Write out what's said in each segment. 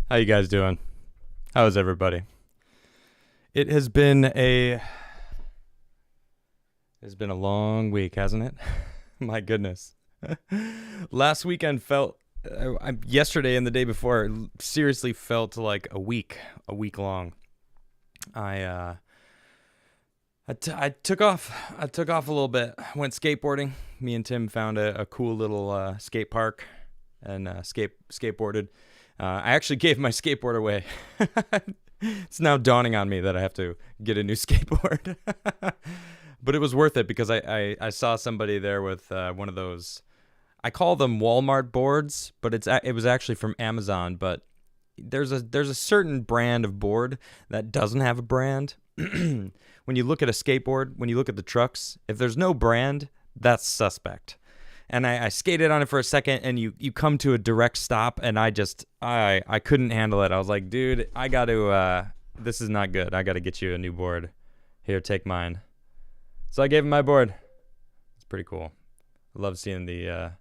How you guys doing? How's everybody? It has been a long week, hasn't it? My goodness. Last weekend felt yesterday and the day before seriously felt like a week long. I took off a little bit. Went skateboarding. Me and Tim found a cool little skate park and skateboarded. I actually gave my skateboard away. It's now dawning on me that I have to get a new skateboard. But it was worth it because I saw somebody there with one of those, I call them Walmart boards, but it was actually from Amazon. But there's a certain brand of board that doesn't have a brand. When you look at a skateboard, when you look at the trucks, if there's no brand, that's suspect. And I skated on it for a second, and you come to a direct stop, and I couldn't handle it. I was like, dude, I got to, this is not good. I got to get you a new board. Here, take mine. So I gave him my board. It's pretty cool. I love seeing their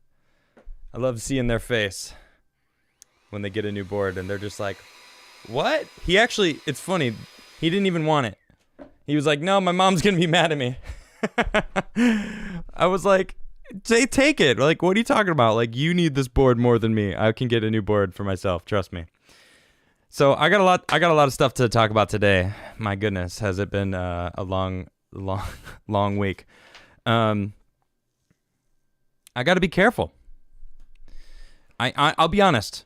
face when they get a new board, and they're just like, what? It's funny. He didn't even want it. He was like, no, my mom's going to be mad at me. I was like, take it. Like, what are you talking about? Like, you need this board more than me. I can get a new board for myself. Trust me. So I got a lot of stuff to talk about today. My goodness, has it been a long week. I got to be careful. I'll be honest.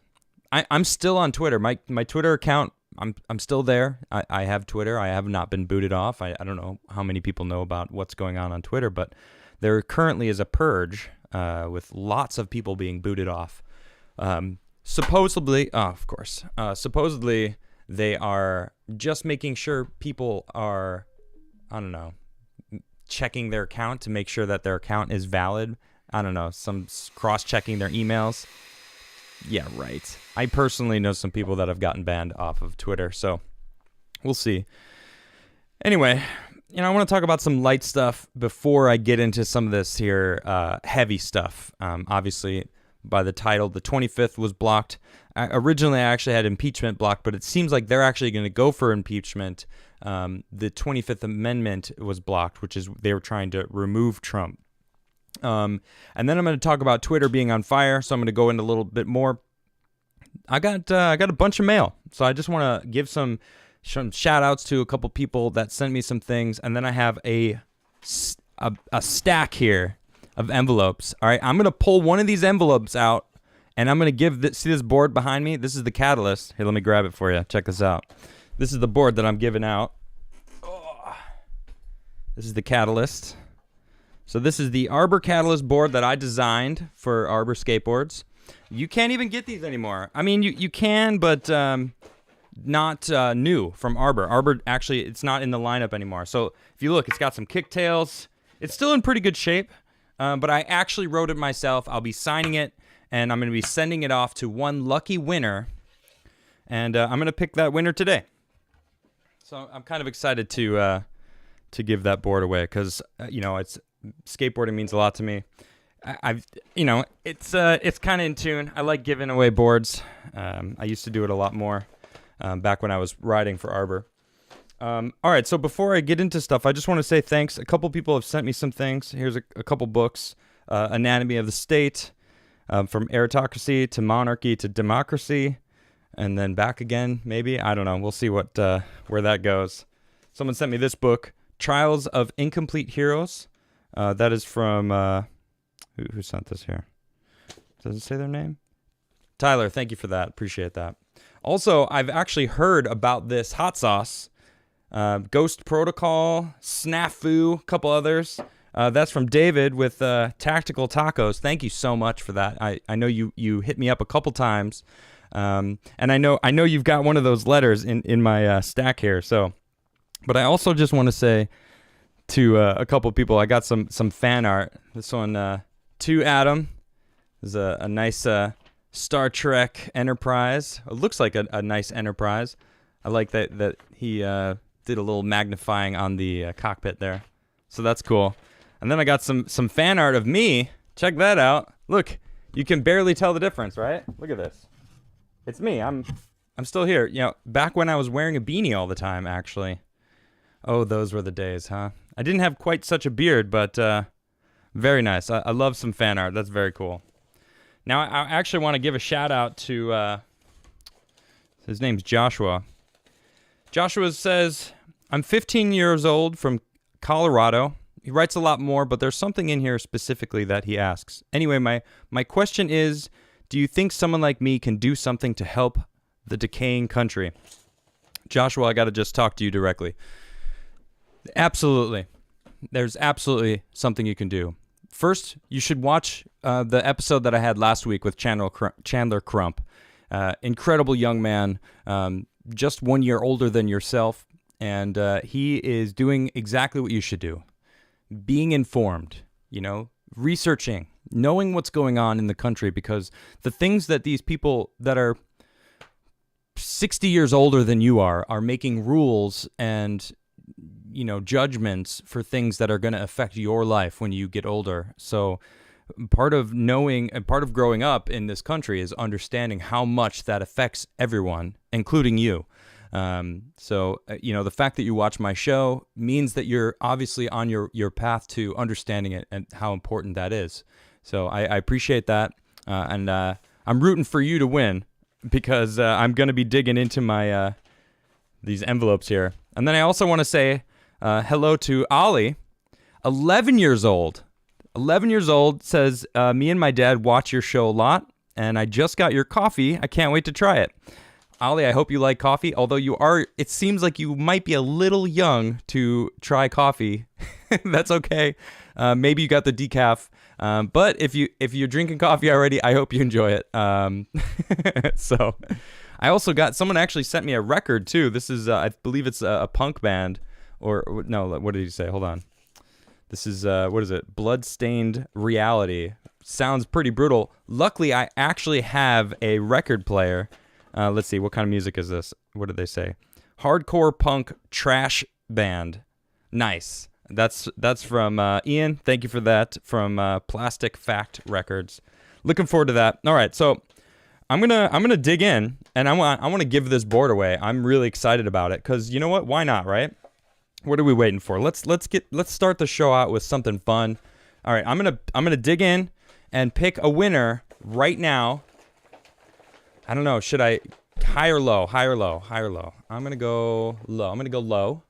I'm still on Twitter. My Twitter account, I'm still there. I have Twitter. I have not been booted off. I don't know how many people know about what's going on Twitter, but there currently is a purge with lots of people being booted off. Supposedly they are just making sure people are, I don't know, checking their account to make sure that their account is valid. I don't know, some cross-checking their emails. Yeah, right. I personally know some people that have gotten banned off of Twitter, so we'll see. Anyway, I want to talk about some light stuff before I get into some of this here heavy stuff. Obviously, by the title, the 25th was blocked. Originally, I actually had impeachment blocked, but it seems like they're actually going to go for impeachment. The 25th Amendment was blocked, which is they were trying to remove Trump. And then I'm going to talk about Twitter being on fire, so I'm going to go into a little bit more. I got a bunch of mail, so I just want to give some shout outs to a couple people that sent me some things, and then I have a stack here of envelopes. All right, I'm gonna pull one of these envelopes out, and I'm gonna see this board behind me. This is the catalyst. Here, let me grab it for you. Check this out. This is the board that I'm giving out. Oh, this is the catalyst. So this is the Arbor Catalyst board that I designed for Arbor skateboards. You can't even get these anymore. I mean, you can, but not new from Arbor. Arbor, actually, it's not in the lineup anymore. So if you look, it's got some kicktails. It's still in pretty good shape, but I actually wrote it myself. I'll be signing it, and I'm going to be sending it off to one lucky winner, and I'm going to pick that winner today. So I'm kind of excited to give that board away because, it's skateboarding means a lot to me. It's kind of in tune. I like giving away boards. I used to do it a lot more. Back when I was riding for Arbor. All right, so before I get into stuff, I just want to say thanks. A couple people have sent me some things. Here's a couple books. Anatomy of the State, from Aristocracy to Monarchy to Democracy, and then back again, maybe. I don't know. We'll see where that goes. Someone sent me this book, Trials of Incomplete Heroes. That is from, who sent this here? Does it say their name? Tyler, thank you for that. Appreciate that. Also, I've actually heard about this hot sauce, Ghost Protocol, Snafu, a couple others. That's from David with Tactical Tacos. Thank you so much for that. I know you hit me up a couple times, and I know you've got one of those letters in my stack here. So, but I also just want to say to a couple people, I got some fan art. This one, to Adam, is a nice Star Trek Enterprise. It looks like a nice Enterprise. I like that he did a little magnifying on the cockpit there. So that's cool. And then I got some fan art of me. Check that out. Look, you can barely tell the difference, right? Look at this. It's me. I'm I'm still here. You know, back when I was wearing a beanie all the time, actually. Oh, those were the days, huh? I didn't have quite such a beard, but very nice. I love some fan art. That's very cool. Now, I actually want to give a shout out to, his name's Joshua. Joshua says, I'm 15 years old from Colorado. He writes a lot more, but there's something in here specifically that he asks. Anyway, my question is, do you think someone like me can do something to help the decaying country? Joshua, I got to just talk to you directly. Absolutely. There's absolutely something you can do. First, you should watch the episode that I had last week with Chandler Crump. Incredible young man, just 1 year older than yourself, and he is doing exactly what you should do. Being informed, researching, knowing what's going on in the country, because the things that these people that are 60 years older than you are making rules and judgments for things that are going to affect your life when you get older. So part of knowing and part of growing up in this country is understanding how much that affects everyone, including you. The fact that you watch my show means that you're obviously on your path to understanding it and how important that is. So I appreciate that. And I'm rooting for you to win because I'm going to be digging into my these envelopes here. And then I also want to say hello to Ollie, 11 years old. 11 years old, says, me and my dad watch your show a lot, and I just got your coffee. I can't wait to try it. Ollie, I hope you like coffee, although it seems like you might be a little young to try coffee. That's okay. Maybe you got the decaf. But if you're drinking coffee already, I hope you enjoy it. So I also got, someone actually sent me a record too. This is, I believe it's a punk band, or no, what did he say? Hold on. This is, what is it? Bloodstained Reality. Sounds pretty brutal. Luckily, I actually have a record player. Let's see, what kind of music is this? What did they say? Hardcore punk trash band. Nice. That's from Ian. Thank you for that. From Plastic Fact Records. Looking forward to that. All right, so I'm gonna dig in, and I want to give this board away. I'm really excited about it because you know what? Why not, right? What are we waiting for? Let's start the show out with something fun. All right, I'm gonna dig in and pick a winner right now. I don't know. Should I high or low? High or low? High or low? I'm gonna go low. I'm gonna go low.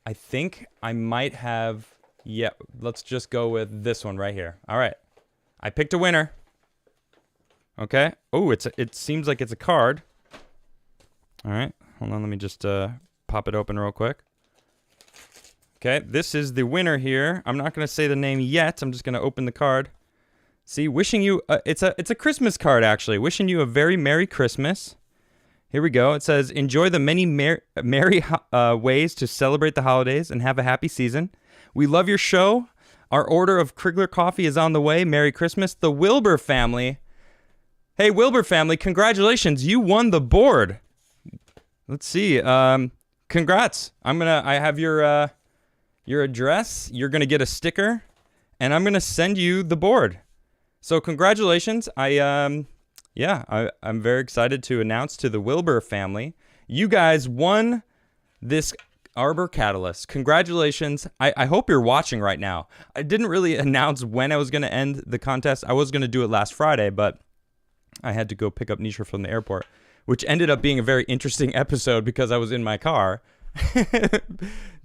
I think I might have. Yeah, let's just go with this one right here. All right, I picked a winner. Okay. Oh, it seems like it's a card. All right, hold on. Let me just pop it open real quick. Okay, this is the winner here. I'm not going to say the name yet. I'm just going to open the card. See, wishing you, it's a Christmas card, actually. Wishing you a very Merry Christmas. Here we go. It says, enjoy the many merry ways to celebrate the holidays and have a happy season. We love your show. Our order of Crigler coffee is on the way. Merry Christmas. The Wilbur family. Hey, Wilbur family, congratulations. You won the board. Let's see. Congrats. I have your address. You're going to get a sticker, and I'm going to send you the board. So congratulations. I'm very excited to announce to the Wilbur family, you guys won this Arbor Catalyst. Congratulations. I hope you're watching right now. I didn't really announce when I was going to end the contest. I was going to do it last Friday, but I had to go pick up Nisha from the airport, which ended up being a very interesting episode because I was in my car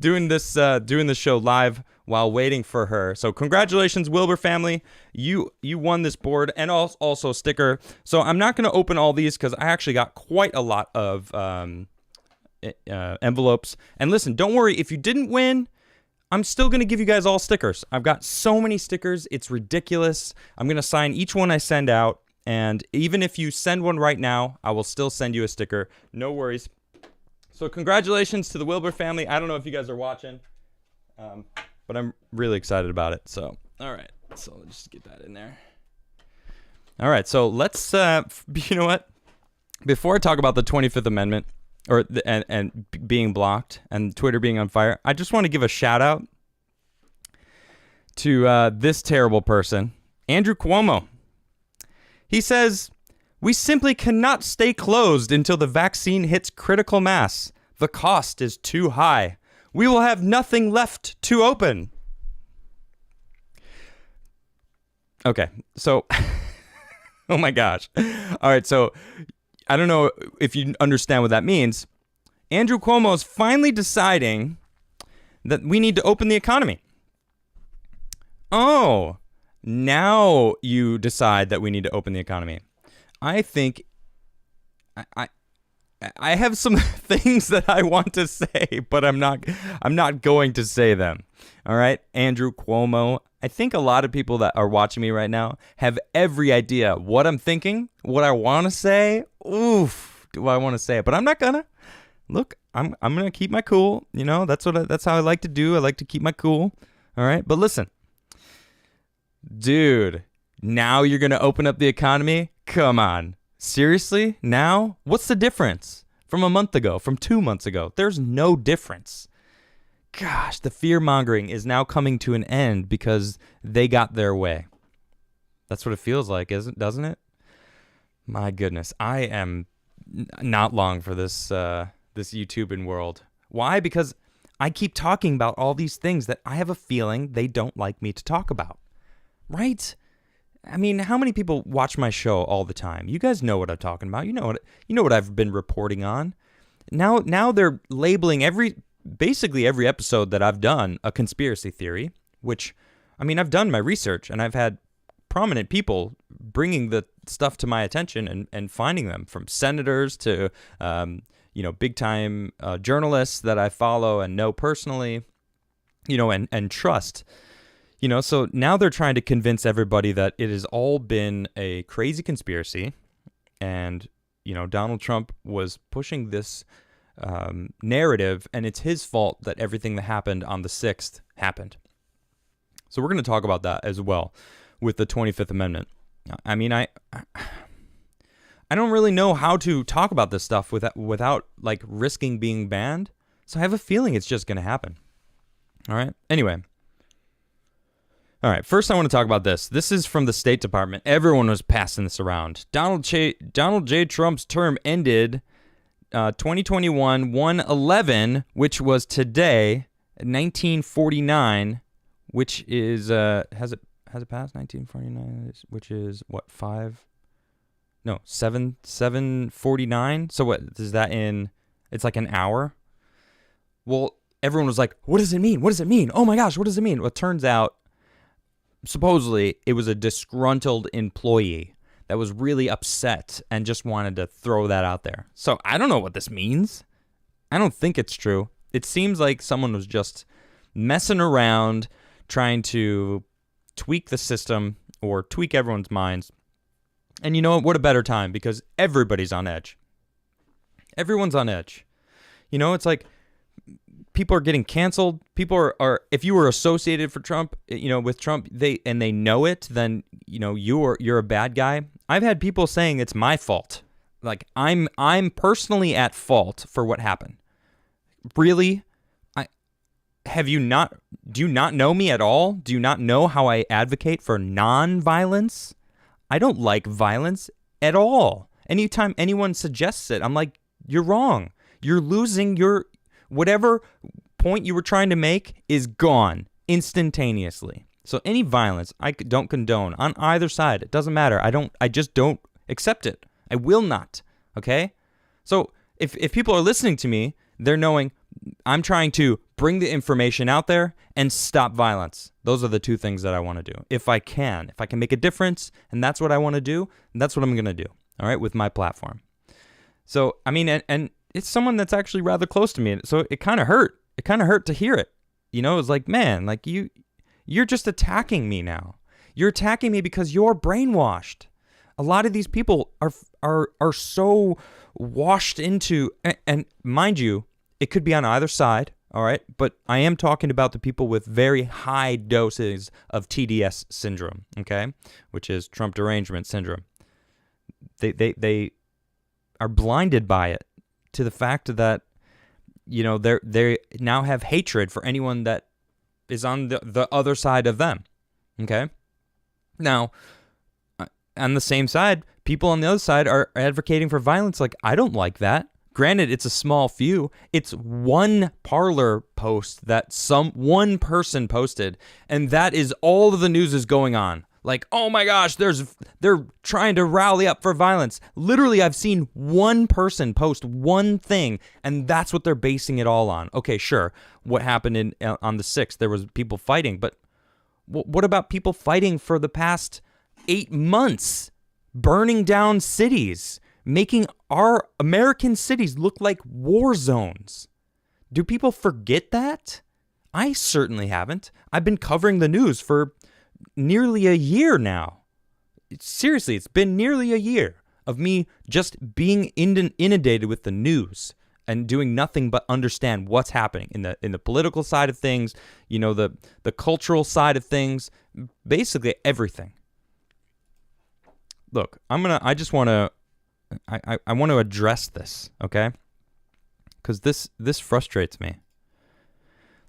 doing this show live while waiting for her. So congratulations, Wilbur family. You won this board and also sticker. So I'm not going to open all these because I actually got quite a lot of envelopes. And listen, don't worry if you didn't win. I'm still going to give you guys all stickers. I've got so many stickers. It's ridiculous. I'm going to sign each one I send out. And even if you send one right now, I will still send you a sticker. No worries. So congratulations to the Wilbur family. I don't know if you guys are watching, but I'm really excited about it. So, all right. So let's just get that in there. All right. So let's, you know what? Before I talk about the 25th Amendment and being blocked and Twitter being on fire, I just want to give a shout out to this terrible person, Andrew Cuomo. He says, We simply cannot stay closed until the vaccine hits critical mass. The cost is too high. We will have nothing left to open. Okay, so, oh my gosh. All right, so I don't know if you understand what that means. Andrew Cuomo is finally deciding that we need to open the economy. Oh, now you decide that we need to open the economy. I think I have some things that I want to say, but I'm not going to say them. All right, Andrew Cuomo. I think a lot of people that are watching me right now have every idea what I'm thinking, what I want to say. Oof, do I want to say it? But I'm not gonna. Look, I'm gonna keep my cool. You know, that's how I like to do. I like to keep my cool. All right, but listen, dude. Now you're gonna open up the economy? Come on. Seriously? Now? What's the difference from a month ago, from 2 months ago? There's no difference. Gosh, the fear-mongering is now coming to an end because they got their way. That's what it feels like, doesn't it? My goodness, I am not long for this YouTubing world. Why? Because I keep talking about all these things that I have a feeling they don't like me to talk about. Right? I mean, how many people watch my show all the time? You guys know what I'm talking about. You know what I've been reporting on. Now they're labeling basically every episode that I've done a conspiracy theory, which, I mean, I've done my research and I've had prominent people bringing the stuff to my attention and finding them, from senators to, big time journalists that I follow and know personally, and trust. So now they're trying to convince everybody that it has all been a crazy conspiracy, and, Donald Trump was pushing this narrative, and it's his fault that everything that happened on the 6th happened. So we're going to talk about that as well with the 25th Amendment. I mean, I don't really know how to talk about this stuff without like risking being banned. So I have a feeling it's just going to happen. All right. Anyway. All right, first I want to talk about this. This is from the State Department. Everyone was passing this around. Donald J. Trump's term ended 2021 1/11, which was today, 1949, which is has it passed 1949? Which is what 7:49. So what is that in? It's like an hour. Well, everyone was like, "What does it mean? What does it mean? Oh my gosh, what does it mean?" Well, it turns out, supposedly, it was a disgruntled employee that was really upset and just wanted to throw that out there. So I don't know what this means. I don't think it's true. It seems like someone was just messing around, trying to tweak the system or tweak everyone's minds. And you know what a better time, because everybody's on edge. Everyone's on edge. It's like people are getting canceled. People are if you were associated for Trump, with Trump, they know it, then you're a bad guy. I've had people saying it's my fault. Like I'm personally at fault for what happened. Really? Do you not know me at all? Do you not know how I advocate for non-violence? I don't like violence at all. Anytime anyone suggests it, I'm like, you're wrong. You're losing your whatever point you were trying to make is gone instantaneously. So any violence, I don't condone on either side. It doesn't matter. I just don't accept it. I will not. Okay? So if people are listening to me, they're knowing I'm trying to bring the information out there and stop violence. Those are the two things that I want to do. If I can make a difference, and that's what I want to do, that's what I'm going to do. All right? With my platform. So, I mean, and it's someone that's actually rather close to me. So it kind of hurt. It kind of hurt to hear it. It's like, man, like you're just attacking me now. You're attacking me because you're brainwashed. A lot of these people are so washed into, and mind you, it could be on either side. All right. But I am talking about the people with very high doses of TDS syndrome. Okay. Which is Trump derangement syndrome. They are blinded by it, to the fact that, they now have hatred for anyone that is on the other side of them. Okay? Now, on the same side, People on the other side are advocating for violence. Like, I don't like that. Granted, it's a small few. It's one Parler post that one person posted, and that is all of the news is going on. Like, oh my gosh, they're trying to rally up for violence. Literally, I've seen one person post one thing, and that's what they're basing it all on. Okay, sure. What happened on the 6th? There was people fighting, but what about people fighting for the past 8 months, burning down cities, making our American cities look like war zones? Do people forget that? I certainly haven't. I've been covering the news for nearly a year now. Seriously, it's been nearly a year of me just being inundated with the news and doing nothing but understand what's happening in the political side of things, the cultural side of things, basically everything. Look, I want to address this, okay? Because this frustrates me.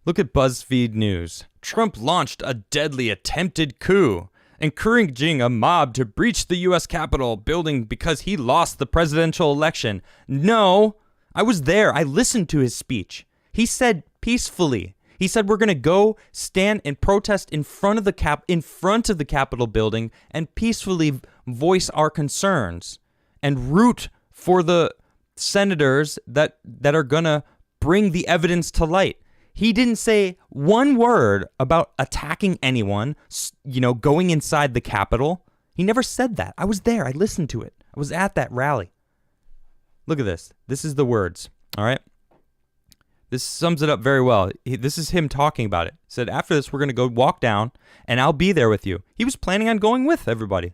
Look at BuzzFeed News. Trump launched a deadly attempted coup, encouraging a mob to breach the U.S. Capitol building because he lost the presidential election. No, I was there. I listened to his speech. He said peacefully. He said we're going to go stand and protest in front of the Capitol building and peacefully voice our concerns and root for the senators that are going to bring the evidence to light. He didn't say one word about attacking anyone, going inside the Capitol. He never said that. I was there. I listened to it. I was at that rally. Look at this. This is the words, all right? This sums it up very well. This is him talking about it. He said, after this, we're going to go walk down, and I'll be there with you. He was planning on going with everybody.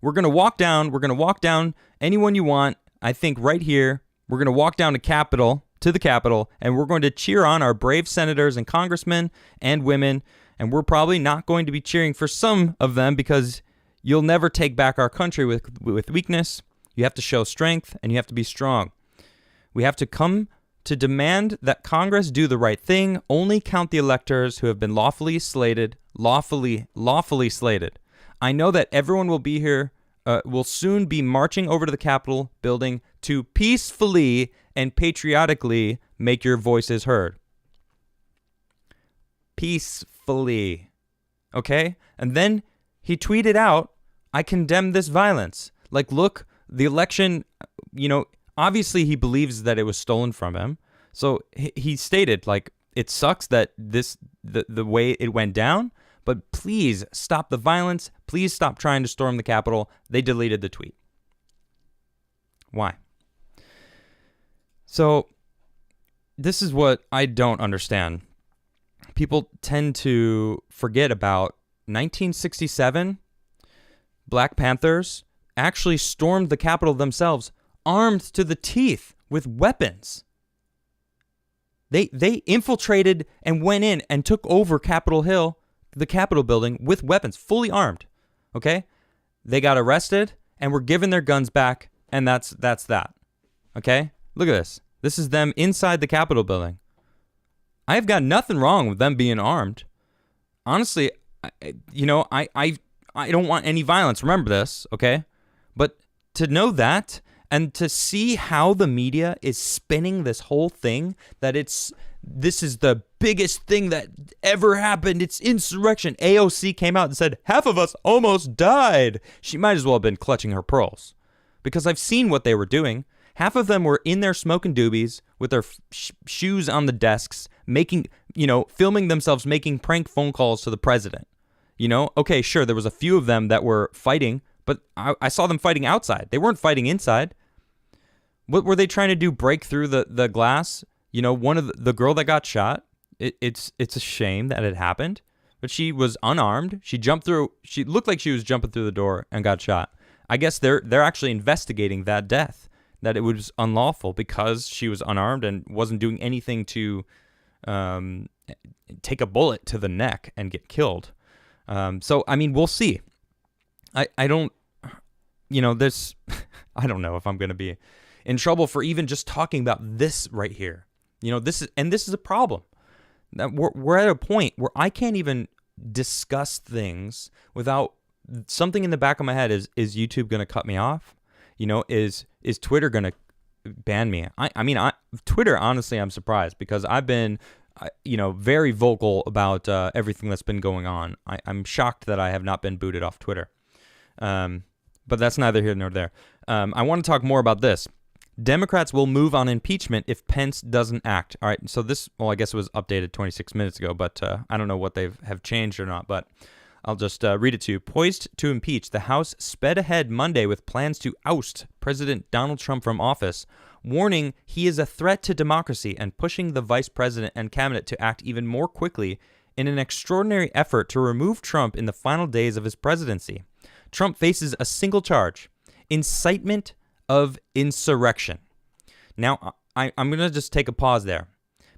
We're going to walk down. We're going to walk down anyone you want. I think right here, we're going to walk down to the Capitol, and we're going to cheer on our brave senators and congressmen and women, and we're probably not going to be cheering for some of them because you'll never take back our country with weakness. You have to show strength, and you have to be strong. We have to come to demand that Congress do the right thing, only count the electors who have been lawfully slated. I know that everyone will be here, will soon be marching over to the Capitol building to peacefully and patriotically make your voices heard. Peacefully. Okay? And then he tweeted out, I condemn this violence. Like, look, the election, obviously he believes that it was stolen from him. So he stated, like, it sucks that the way it went down, but please stop the violence. Please stop trying to storm the Capitol. They deleted the tweet. Why? So this is what I don't understand. People tend to forget about 1967. Black Panthers actually stormed the Capitol themselves, armed to the teeth with weapons. They infiltrated and went in and took over Capitol Hill, the Capitol building, with weapons, fully armed. Okay? They got arrested and were given their guns back, and that's that. Okay? Look at this. This is them inside the Capitol building. I've got nothing wrong with them being armed. Honestly, I don't want any violence. Remember this, okay? But to know that and to see how the media is spinning this whole thing, that this is the biggest thing that ever happened. It's insurrection. AOC came out and said, half of us almost died. She might as well have been clutching her pearls, because I've seen what they were doing. Half of them were in there smoking doobies with their shoes on the desks, filming themselves making prank phone calls to the president. Okay, sure, there was a few of them that were fighting, but I saw them fighting outside. They weren't fighting inside. What were they trying to do? Break through the glass? One of the girl that got shot. It's a shame that it happened, but she was unarmed. She jumped through. She looked like she was jumping through the door and got shot. I guess they're actually investigating that death, that it was unlawful because she was unarmed and wasn't doing anything to take a bullet to the neck and get killed. So, I mean, we'll see. I don't, this, I don't know if I'm going to be in trouble for even just talking about this right here. This is a problem. That we're at a point where I can't even discuss things without something in the back of my head is YouTube going to cut me off? Is Twitter going to ban me? I mean, Twitter, honestly, I'm surprised because I've been, very vocal about everything that's been going on. I'm shocked that I have not been booted off Twitter. But that's neither here nor there. I want to talk more about this. Democrats will move on impeachment if Pence doesn't act. All right, so this, I guess it was updated 26 minutes ago, but I don't know what they have changed or not, but I'll just read it to you. Poised to impeach, the House sped ahead Monday with plans to oust President Donald Trump from office, warning he is a threat to democracy and pushing the vice president and cabinet to act even more quickly in an extraordinary effort to remove Trump in the final days of his presidency. Trump faces a single charge: incitement of insurrection. Now, I'm going to just take a pause there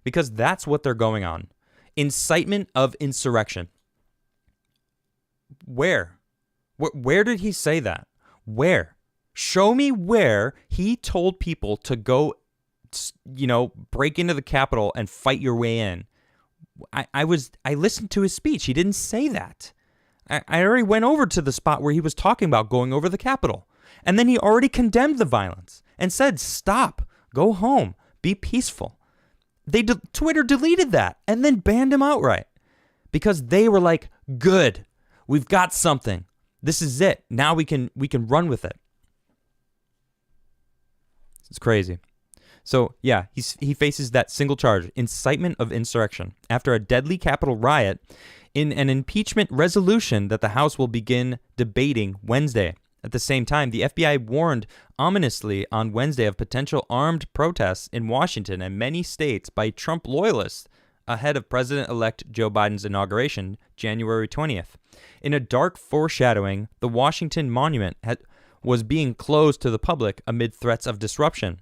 because that's what they're going on. Incitement of insurrection. Where? Where did he say that? Where? Show me where he told people to go, break into the Capitol and fight your way in. I listened to his speech. He didn't say that. I already went over to the spot where he was talking about going over the Capitol. And then he already condemned the violence and said, stop, go home, be peaceful. Twitter deleted that and then banned him outright because they were like, good, we've got something. This is it. Now we can run with it. It's crazy. So, yeah, he faces that single charge, incitement of insurrection, after a deadly Capitol riot in an impeachment resolution that the House will begin debating Wednesday. At the same time, the FBI warned ominously on Wednesday of potential armed protests in Washington and many states by Trump loyalists ahead of President-elect Joe Biden's inauguration, January 20th. In a dark foreshadowing, the Washington Monument was being closed to the public amid threats of disruption.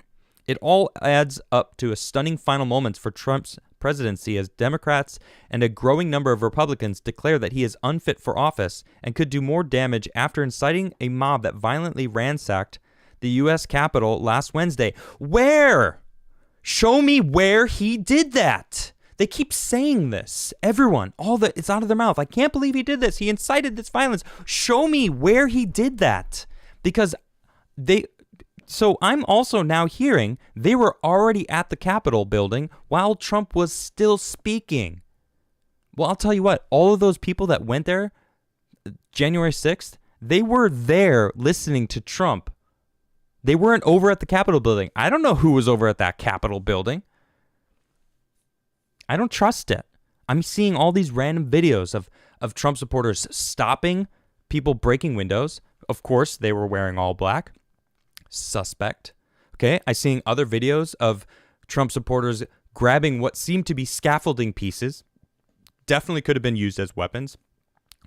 It all adds up to a stunning final moments for Trump's presidency as Democrats and a growing number of Republicans declare that he is unfit for office and could do more damage after inciting a mob that violently ransacked the U.S. Capitol last Wednesday. Where? Show me where he did that. They keep saying this. Everyone, it's out of their mouth. I can't believe he did this. He incited this violence. Show me where he did that. Because So I'm also now hearing they were already at the Capitol building while Trump was still speaking. Well, I'll tell you what, all of those people that went there January 6th, they were there listening to Trump. They weren't over at the Capitol building. I don't know who was over at that Capitol building. I don't trust it. I'm seeing all these random videos of Trump supporters stopping people breaking windows. Of course, they were wearing all black. Suspect. Okay, I'm seeing other videos of Trump supporters grabbing what seemed to be scaffolding pieces. Definitely could have been used as weapons.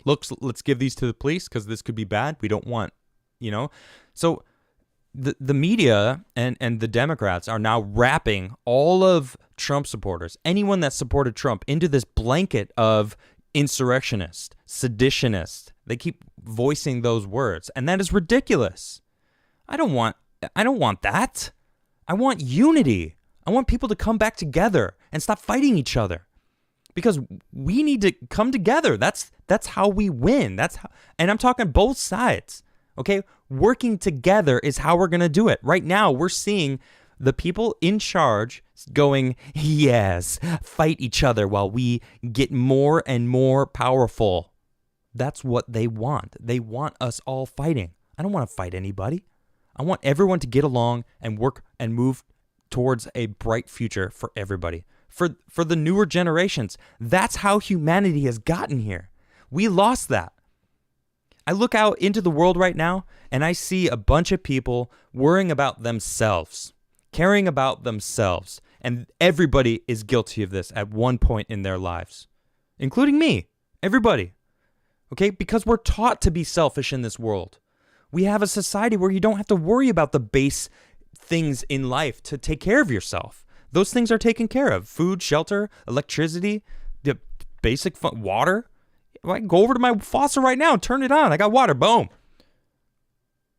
Let's give these to the police because this could be bad. We don't want, So the media and the Democrats are now wrapping all of Trump supporters, anyone that supported Trump, into this blanket of insurrectionist, seditionist. They keep voicing those words, and that is ridiculous. I don't want that. I want unity. I want people to come back together and stop fighting each other. Because we need to come together. That's how we win. And I'm talking both sides. Okay? Working together is how we're going to do it. Right now, we're seeing the people in charge going, yes, fight each other while we get more and more powerful. That's what they want. They want us all fighting. I don't want to fight anybody. I want everyone to get along and work and move towards a bright future for everybody. For the newer generations. That's how humanity has gotten here. We lost that. I look out into the world right now and I see a bunch of people worrying about themselves, caring about themselves. And everybody is guilty of this at one point in their lives, including me, everybody. Okay? Because we're taught to be selfish in this world. We have a society where you don't have to worry about the base things in life to take care of yourself. Those things are taken care of. Food, shelter, electricity, the basic water. I can go over to my faucet right now, turn it on. I got water. Boom.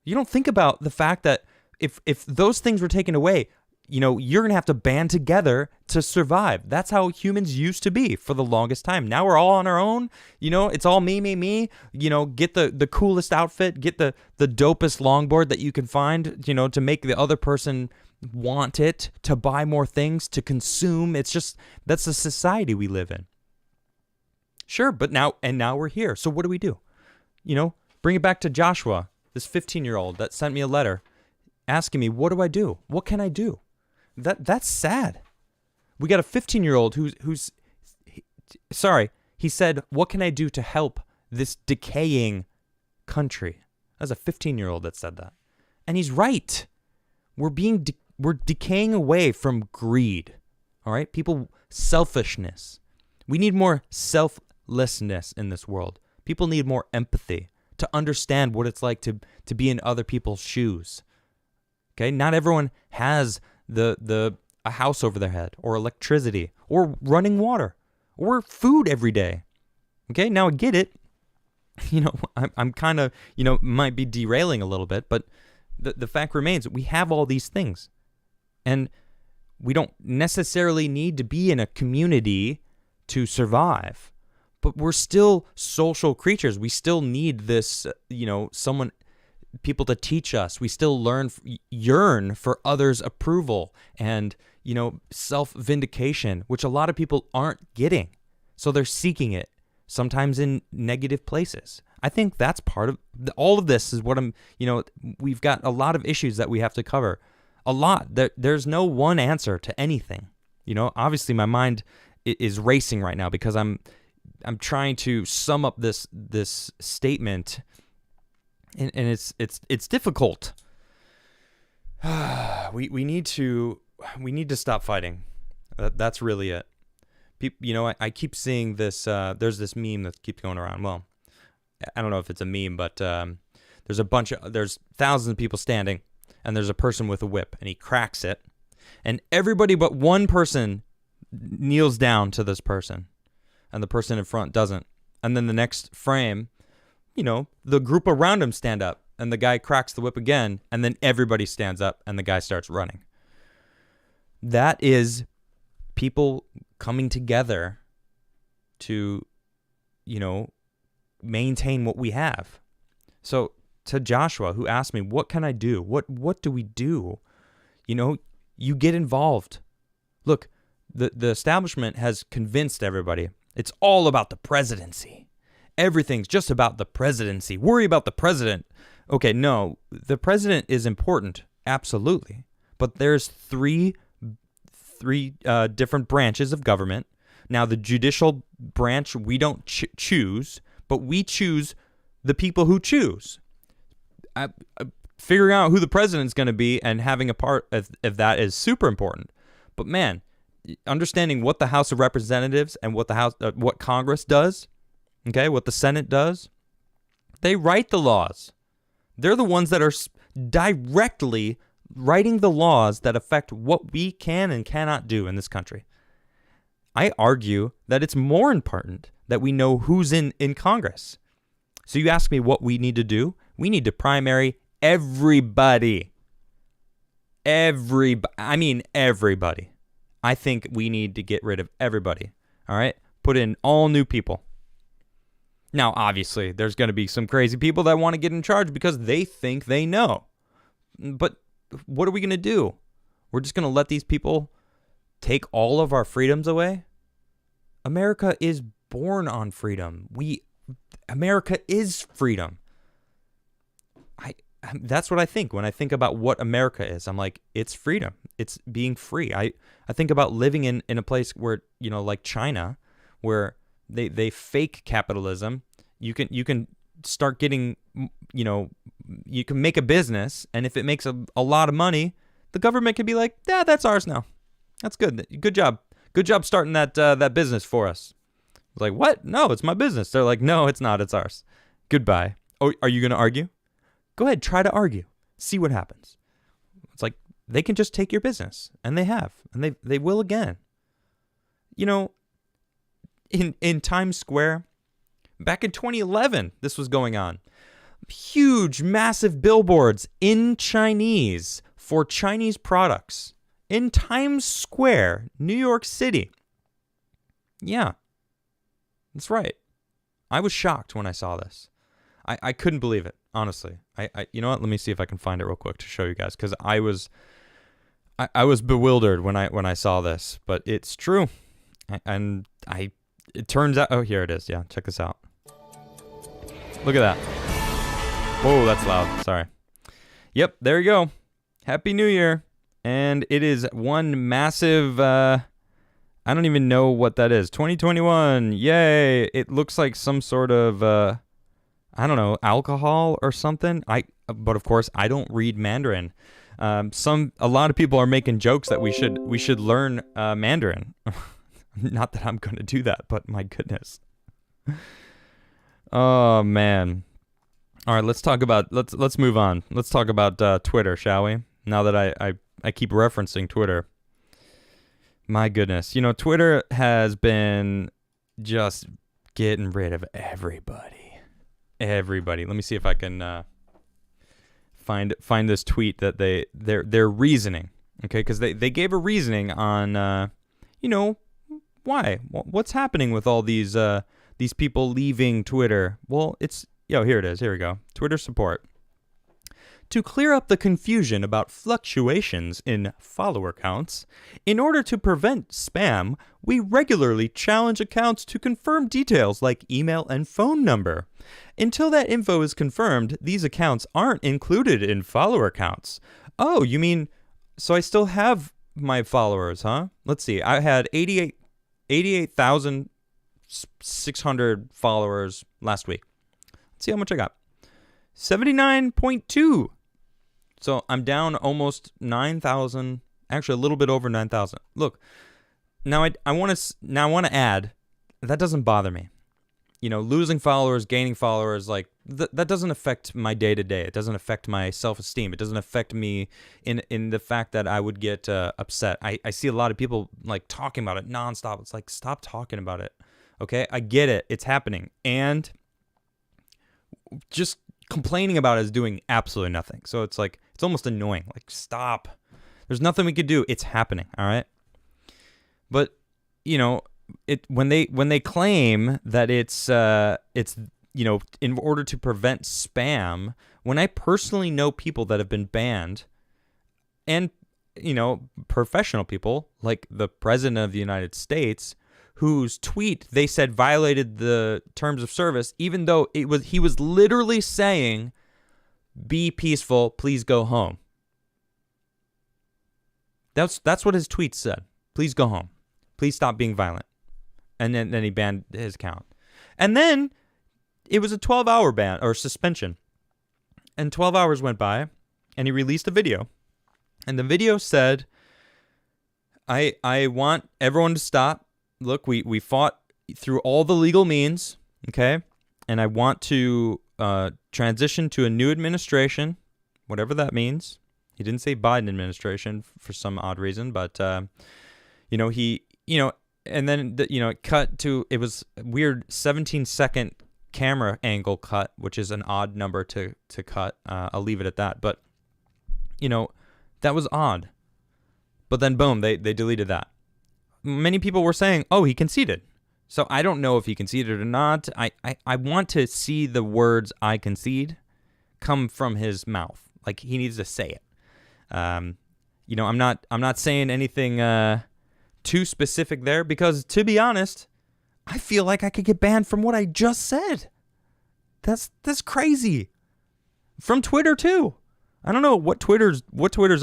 You don't think about the fact that if those things were taken away, you're going to have to band together to survive. That's how humans used to be for the longest time. Now we're all on our own. It's all me, me, me. Get the coolest outfit, get the dopest longboard that you can find, to make the other person want it, to buy more things, to consume. That's the society we live in. Sure, but now we're here. So what do we do? Bring it back to Joshua, this 15-year-old that sent me a letter asking me, what do I do? What can I do? That's sad. We got a 15-year-old who's he said, what can I do to help this decaying country? That's a 15-year-old that said that. And he's right. We're decaying away from greed. All right? Selfishness. We need more selflessness in this world. People need more empathy to understand what it's like to be in other people's shoes. Okay? Not everyone has a house over their head, or electricity, or running water, or food every day. Okay, now I get it. I'm kind of, might be derailing a little bit, but the fact remains that we have all these things. And we don't necessarily need to be in a community to survive, but we're still social creatures. We still need this, people to teach us. We still yearn for others' approval and, self-vindication, which a lot of people aren't getting. So they're seeking it, sometimes in negative places. I think that's part of all of this is what we've got a lot of issues that we have to cover. A lot. There's no one answer to anything. Obviously my mind is racing right now because I'm trying to sum up this statement. And it's difficult. We need to stop fighting. That's really it. I keep seeing this. There's this meme that keeps going around. Well, I don't know if it's a meme, but there's thousands of people standing, and there's a person with a whip, and he cracks it, and everybody but one person kneels down to this person, and the person in front doesn't. And then the next frame, the group around him stand up, and the guy cracks the whip again, and then everybody stands up, and the guy starts running. That is people coming together to, maintain what we have. So to Joshua, who asked me, what can I do? What do we do? You get involved. Look, the establishment has convinced everybody it's all about the presidency. Everything's just about the presidency. Worry about the president. Okay, no, the president is important, absolutely. But there's three different branches of government. Now, the judicial branch, we don't choose, but we choose the people who choose. Figuring out who the president's going to be and having a part of that is super important. But man, understanding what the House of Representatives and what Congress does, okay, what the Senate does, they write the laws. They're the ones that are directly writing the laws that affect what we can and cannot do in this country. I argue that it's more important that we know who's in Congress. So you ask me what we need to do? We need to primary everybody. Everybody. I think we need to get rid of everybody. All right? Put in all new people. Now, obviously, there's going to be some crazy people that want to get in charge because they think they know. But what are we going to do? We're just going to let these people take all of our freedoms away? America is born on freedom. America is freedom. That's what I think when I think about what America is. I'm like, it's freedom. It's being free. I think about living in a place where, like China, where they fake capitalism. You can start getting, you can make a business, and if it makes a lot of money, the government can be like, yeah, that's ours now. That's good. Good job. Good job starting that business for us. It's like, what? No, it's my business. They're like, no, it's not. It's ours. Goodbye. Oh, are you going to argue? Go ahead. Try to argue. See what happens. It's like, they can just take your business, and they have, and they will again. In Times Square, back in 2011, this was going on. Huge, massive billboards in Chinese for Chinese products in Times Square, New York City. Yeah, that's right. I was shocked when I saw this. I couldn't believe it, honestly. You know what? Let me see if I can find it real quick to show you guys, because I was bewildered when I saw this, but it's true. It turns out, oh, here it is. Yeah, check this out. Look at that. Whoa, that's loud. Sorry. Yep, there you go. Happy New Year. And it is one massive, I don't even know what that is. 2021. Yay. It looks like some sort of, I don't know, alcohol or something. But of course, I don't read Mandarin. A lot of people are making jokes that we should learn Mandarin. Not that I'm going to do that, but my goodness. Oh man. All right, let's move on. Let's talk about Twitter, shall we? Now that I keep referencing Twitter. My goodness. You know, Twitter has been just getting rid of everybody. Everybody. Let me see if I can find this tweet that their reasoning. Okay, because they gave a reasoning on why? What's happening with all these people leaving Twitter? Well, here it is. Here we go. Twitter support. To clear up the confusion about fluctuations in follower counts, in order to prevent spam, we regularly challenge accounts to confirm details like email and phone number. Until that info is confirmed, these accounts aren't included in follower counts. Oh, you mean, so I still have my followers, huh? Let's see. I had 88,600 followers last week. Let's see how much I got. 79.2. So I'm down almost 9,000, actually a little bit over 9,000. Look, now I want to add, that doesn't bother me. You know, losing followers, gaining followers, like that doesn't affect my day-to-day. It doesn't affect my self-esteem. It doesn't affect me in the fact that I would get upset. I see a lot of people like talking about it nonstop. It's like, stop talking about it. Okay, I get it. It's happening. And just complaining about it is doing absolutely nothing. So it's like, it's almost annoying. Like, stop. There's nothing we could do. It's happening. All right. But, you know, when they claim that it's in order to prevent spam, when I personally know people that have been banned, and, you know, professional people like the President of the United States, whose tweet they said violated the terms of service, even though he was literally saying, "Be peaceful, please go home." That's what his tweet said. Please go home. Please stop being violent. And then he banned his account. And then it was a 12-hour ban or suspension. And 12 hours went by, and he released a video. And the video said, I want everyone to stop. Look, we fought through all the legal means, okay? And I want to transition to a new administration, whatever that means. He didn't say Biden administration for some odd reason, but and then it cut to, it was a weird 17-second camera angle cut, which is an odd number to cut. I'll leave it at that. But that was odd. But then boom, they deleted that. Many people were saying, oh, he conceded. So I don't know if he conceded or not. I want to see the words "I concede" come from his mouth. Like, he needs to say it. I'm not saying anything too specific there, because to be honest, I feel like I could get banned from what I just said. That's crazy. From Twitter too. I don't know what Twitter's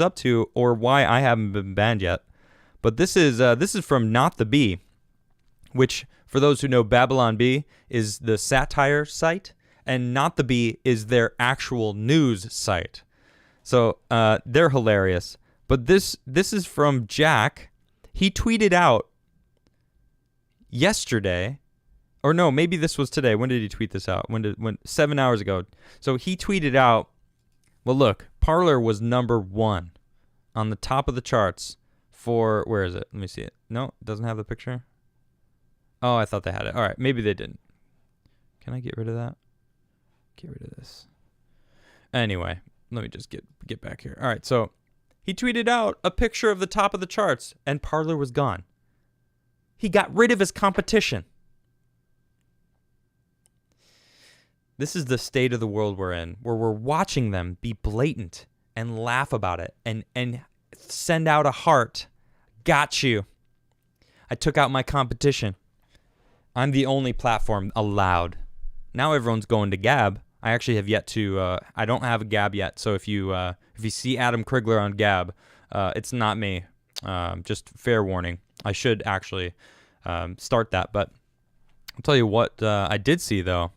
up to or why I haven't been banned yet. But this is from Not the Bee, which, for those who know, Babylon Bee is the satire site, and Not the Bee is their actual news site. So they're hilarious. But this is from Jack. He tweeted out yesterday, or no, maybe this was today. When did he tweet this out? 7 hours ago. So he tweeted out, well, look, Parler was #1 on the top of the charts for, where is it? Let me see it. No, it doesn't have the picture. Oh, I thought they had it. All right, maybe they didn't. Can I get rid of that? Get rid of this. Anyway, let me just get back here. All right, so He tweeted out a picture of the top of the charts, and Parler was gone. He got rid of his competition. This is the state of the world we're in, where we're watching them be blatant and laugh about it and send out a heart. Got you. I took out my competition. I'm the only platform allowed. Now everyone's going to Gab. I actually have yet to. I don't have a Gab yet. So if you see Adam Crigler on Gab, it's not me. Just fair warning. I should actually start that. But I'll tell you what I did see though.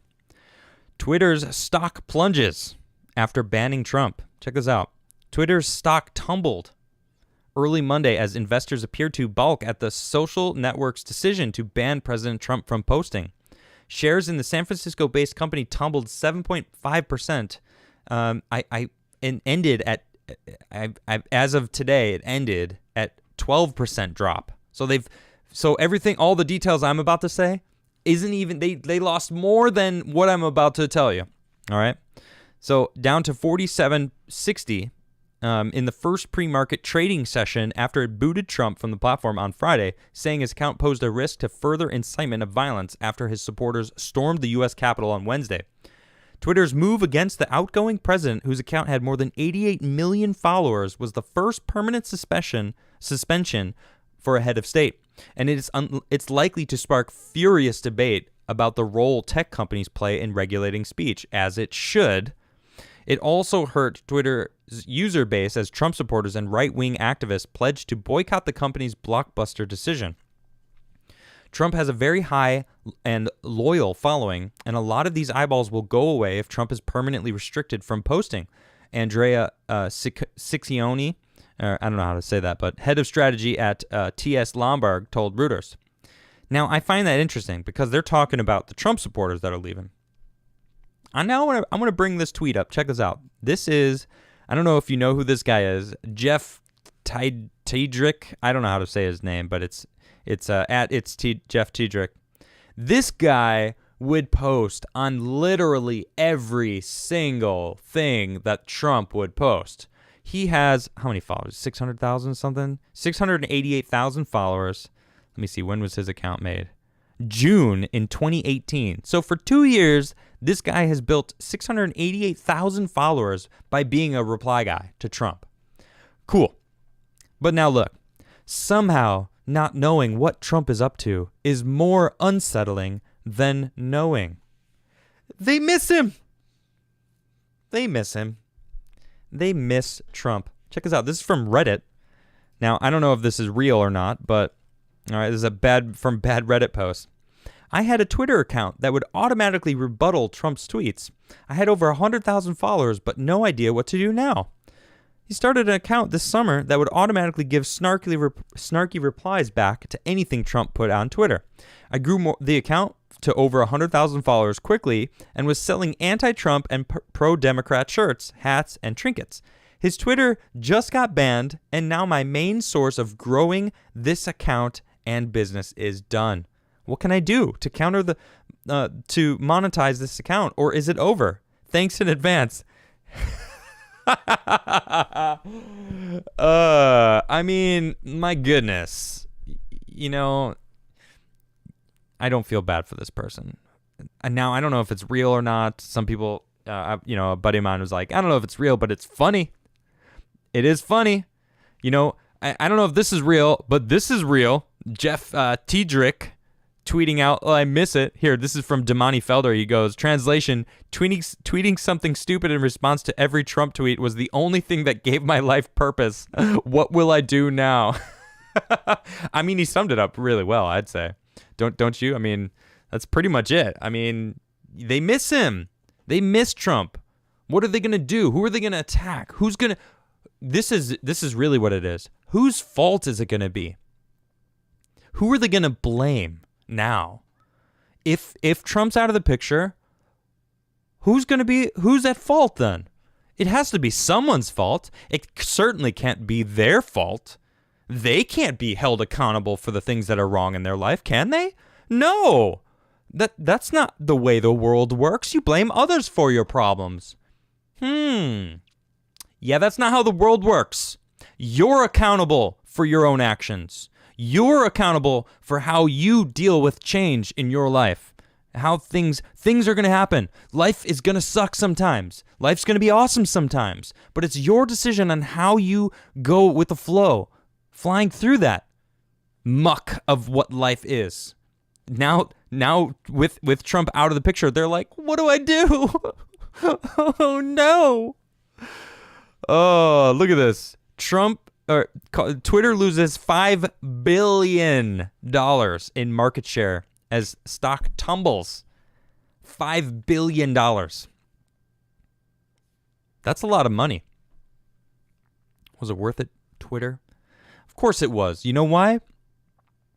Twitter's stock plunges after banning Trump. Check this out. Twitter's stock tumbled early Monday as investors appeared to balk at the social network's decision to ban President Trump from posting. Shares in the San Francisco-based company tumbled 7.5%. And ended at, as of today, it ended at 12% drop. So everything, all the details I'm about to say, isn't even, they lost more than what I'm about to tell you. All right. So down to 47.60 in the first pre-market trading session after it booted Trump from the platform on Friday, saying his account posed a risk to further incitement of violence after his supporters stormed the U.S. Capitol on Wednesday. Twitter's move against the outgoing president, whose account had more than 88 million followers, was the first permanent suspension for a head of state, and it's likely to spark furious debate about the role tech companies play in regulating speech, as it should. It also hurt Twitter's user base as Trump supporters and right-wing activists pledged to boycott the company's blockbuster decision. Trump has a very high and loyal following, and a lot of these eyeballs will go away if Trump is permanently restricted from posting. Andrea Ciccione, I don't know how to say that, but head of strategy at TS Lombard told Reuters. Now, I find that interesting because they're talking about the Trump supporters that are leaving. I'm going to bring this tweet up. Check this out. This is, I don't know if you know who this guy is, Jeff Tiedrich. I don't know how to say his name, but it's Jeff Tiedrich. This guy would post on literally every single thing that Trump would post. He has, how many followers? 600,000 something? 688,000 followers. Let me see, when was his account made? June in 2018. So for 2 years, this guy has built 688,000 followers by being a reply guy to Trump. Cool. But now look, somehow not knowing what Trump is up to is more unsettling than knowing. They miss him. They miss him. They miss Trump. Check this out. This is from Reddit. Now, I don't know if this is real or not, but all right, this is a bad Reddit post. I had a Twitter account that would automatically rebuttal Trump's tweets. I had over 100,000 followers, but no idea what to do now. He started an account this summer that would automatically give snarky replies back to anything Trump put on Twitter. I grew the account to over 100,000 followers quickly and was selling anti-Trump and pro-Democrat shirts, hats, and trinkets. His Twitter just got banned, and now my main source of growing this account and business is done. What can I do to counter to monetize this account, or is it over? Thanks in advance. I mean, my goodness, I don't feel bad for this person. And now I don't know if it's real or not. Some people, a buddy of mine was like, I don't know if it's real, but it's funny. It is funny. I don't know if this is real, but this is real. Jeff Tiedrich tweeting out, I miss it. Here, this is from Damani Felder. He goes, translation, tweeting something stupid in response to every Trump tweet was the only thing that gave my life purpose. What will I do now? I mean, he summed it up really well, I'd say. Don't you? I mean, that's pretty much it. I mean, they miss him. They miss Trump. What are they going to do? Who are they going to attack? Who's going to... This is really what it is. Whose fault is it going to be? Who are they going to blame now? If Trump's out of the picture, who's at fault then? It has to be someone's fault. It certainly can't be their fault. They can't be held accountable for the things that are wrong in their life, can they? No. That's not the way the world works. You blame others for your problems. Yeah, that's not how the world works. You're accountable for your own actions. You're accountable for how you deal with change in your life. How things are going to happen. Life is going to suck sometimes. Life's going to be awesome sometimes. But it's your decision on how you go with the flow, flying through that muck of what life is. Now with Trump out of the picture, they're like, what do I do? Oh, no. Oh, look at this. Twitter loses $5 billion in market share as stock tumbles. $5 billion. That's a lot of money. Was it worth it, Twitter? Of course it was. You know why?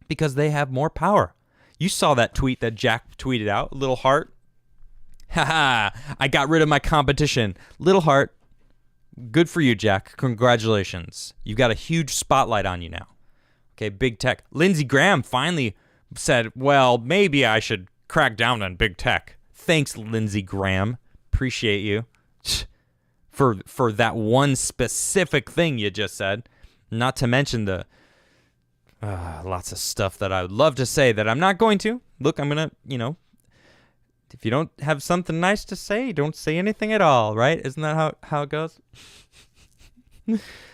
Because they have more power. You saw that tweet that Jack tweeted out, little heart. Haha, I got rid of my competition. Little heart. Good for you, Jack. Congratulations. You've got a huge spotlight on you now. Okay, big tech. Lindsey Graham finally said, well, maybe I should crack down on big tech. Thanks, Lindsey Graham. Appreciate you for that one specific thing you just said. Not to mention the lots of stuff that I would love to say that I'm not going to. Look, I'm going to, if you don't have something nice to say, don't say anything at all, right? Isn't that how it goes?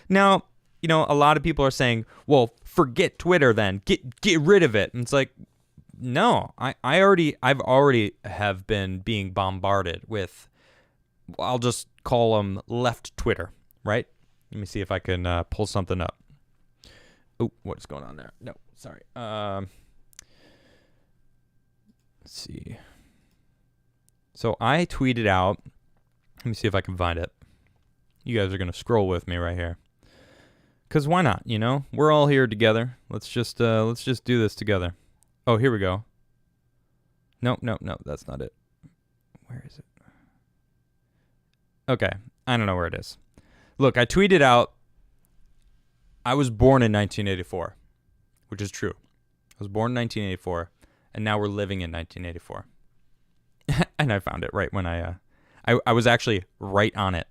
Now, a lot of people are saying, well, forget Twitter then. Get rid of it. And it's like, no, I've already have been being bombarded with, I'll just call them left Twitter, right? Let me see if I can pull something up. Oh, what's going on there? No, sorry. Let's see. So I tweeted out, let me see if I can find it. You guys are going to scroll with me right here. Because why not, We're all here together. Let's just do this together. Oh, here we go. No, that's not it. Where is it? Okay, I don't know where it is. Look, I tweeted out, I was born in 1984, which is true. I was born in 1984, and now we're living in 1984. And I found it right when I was actually right on it.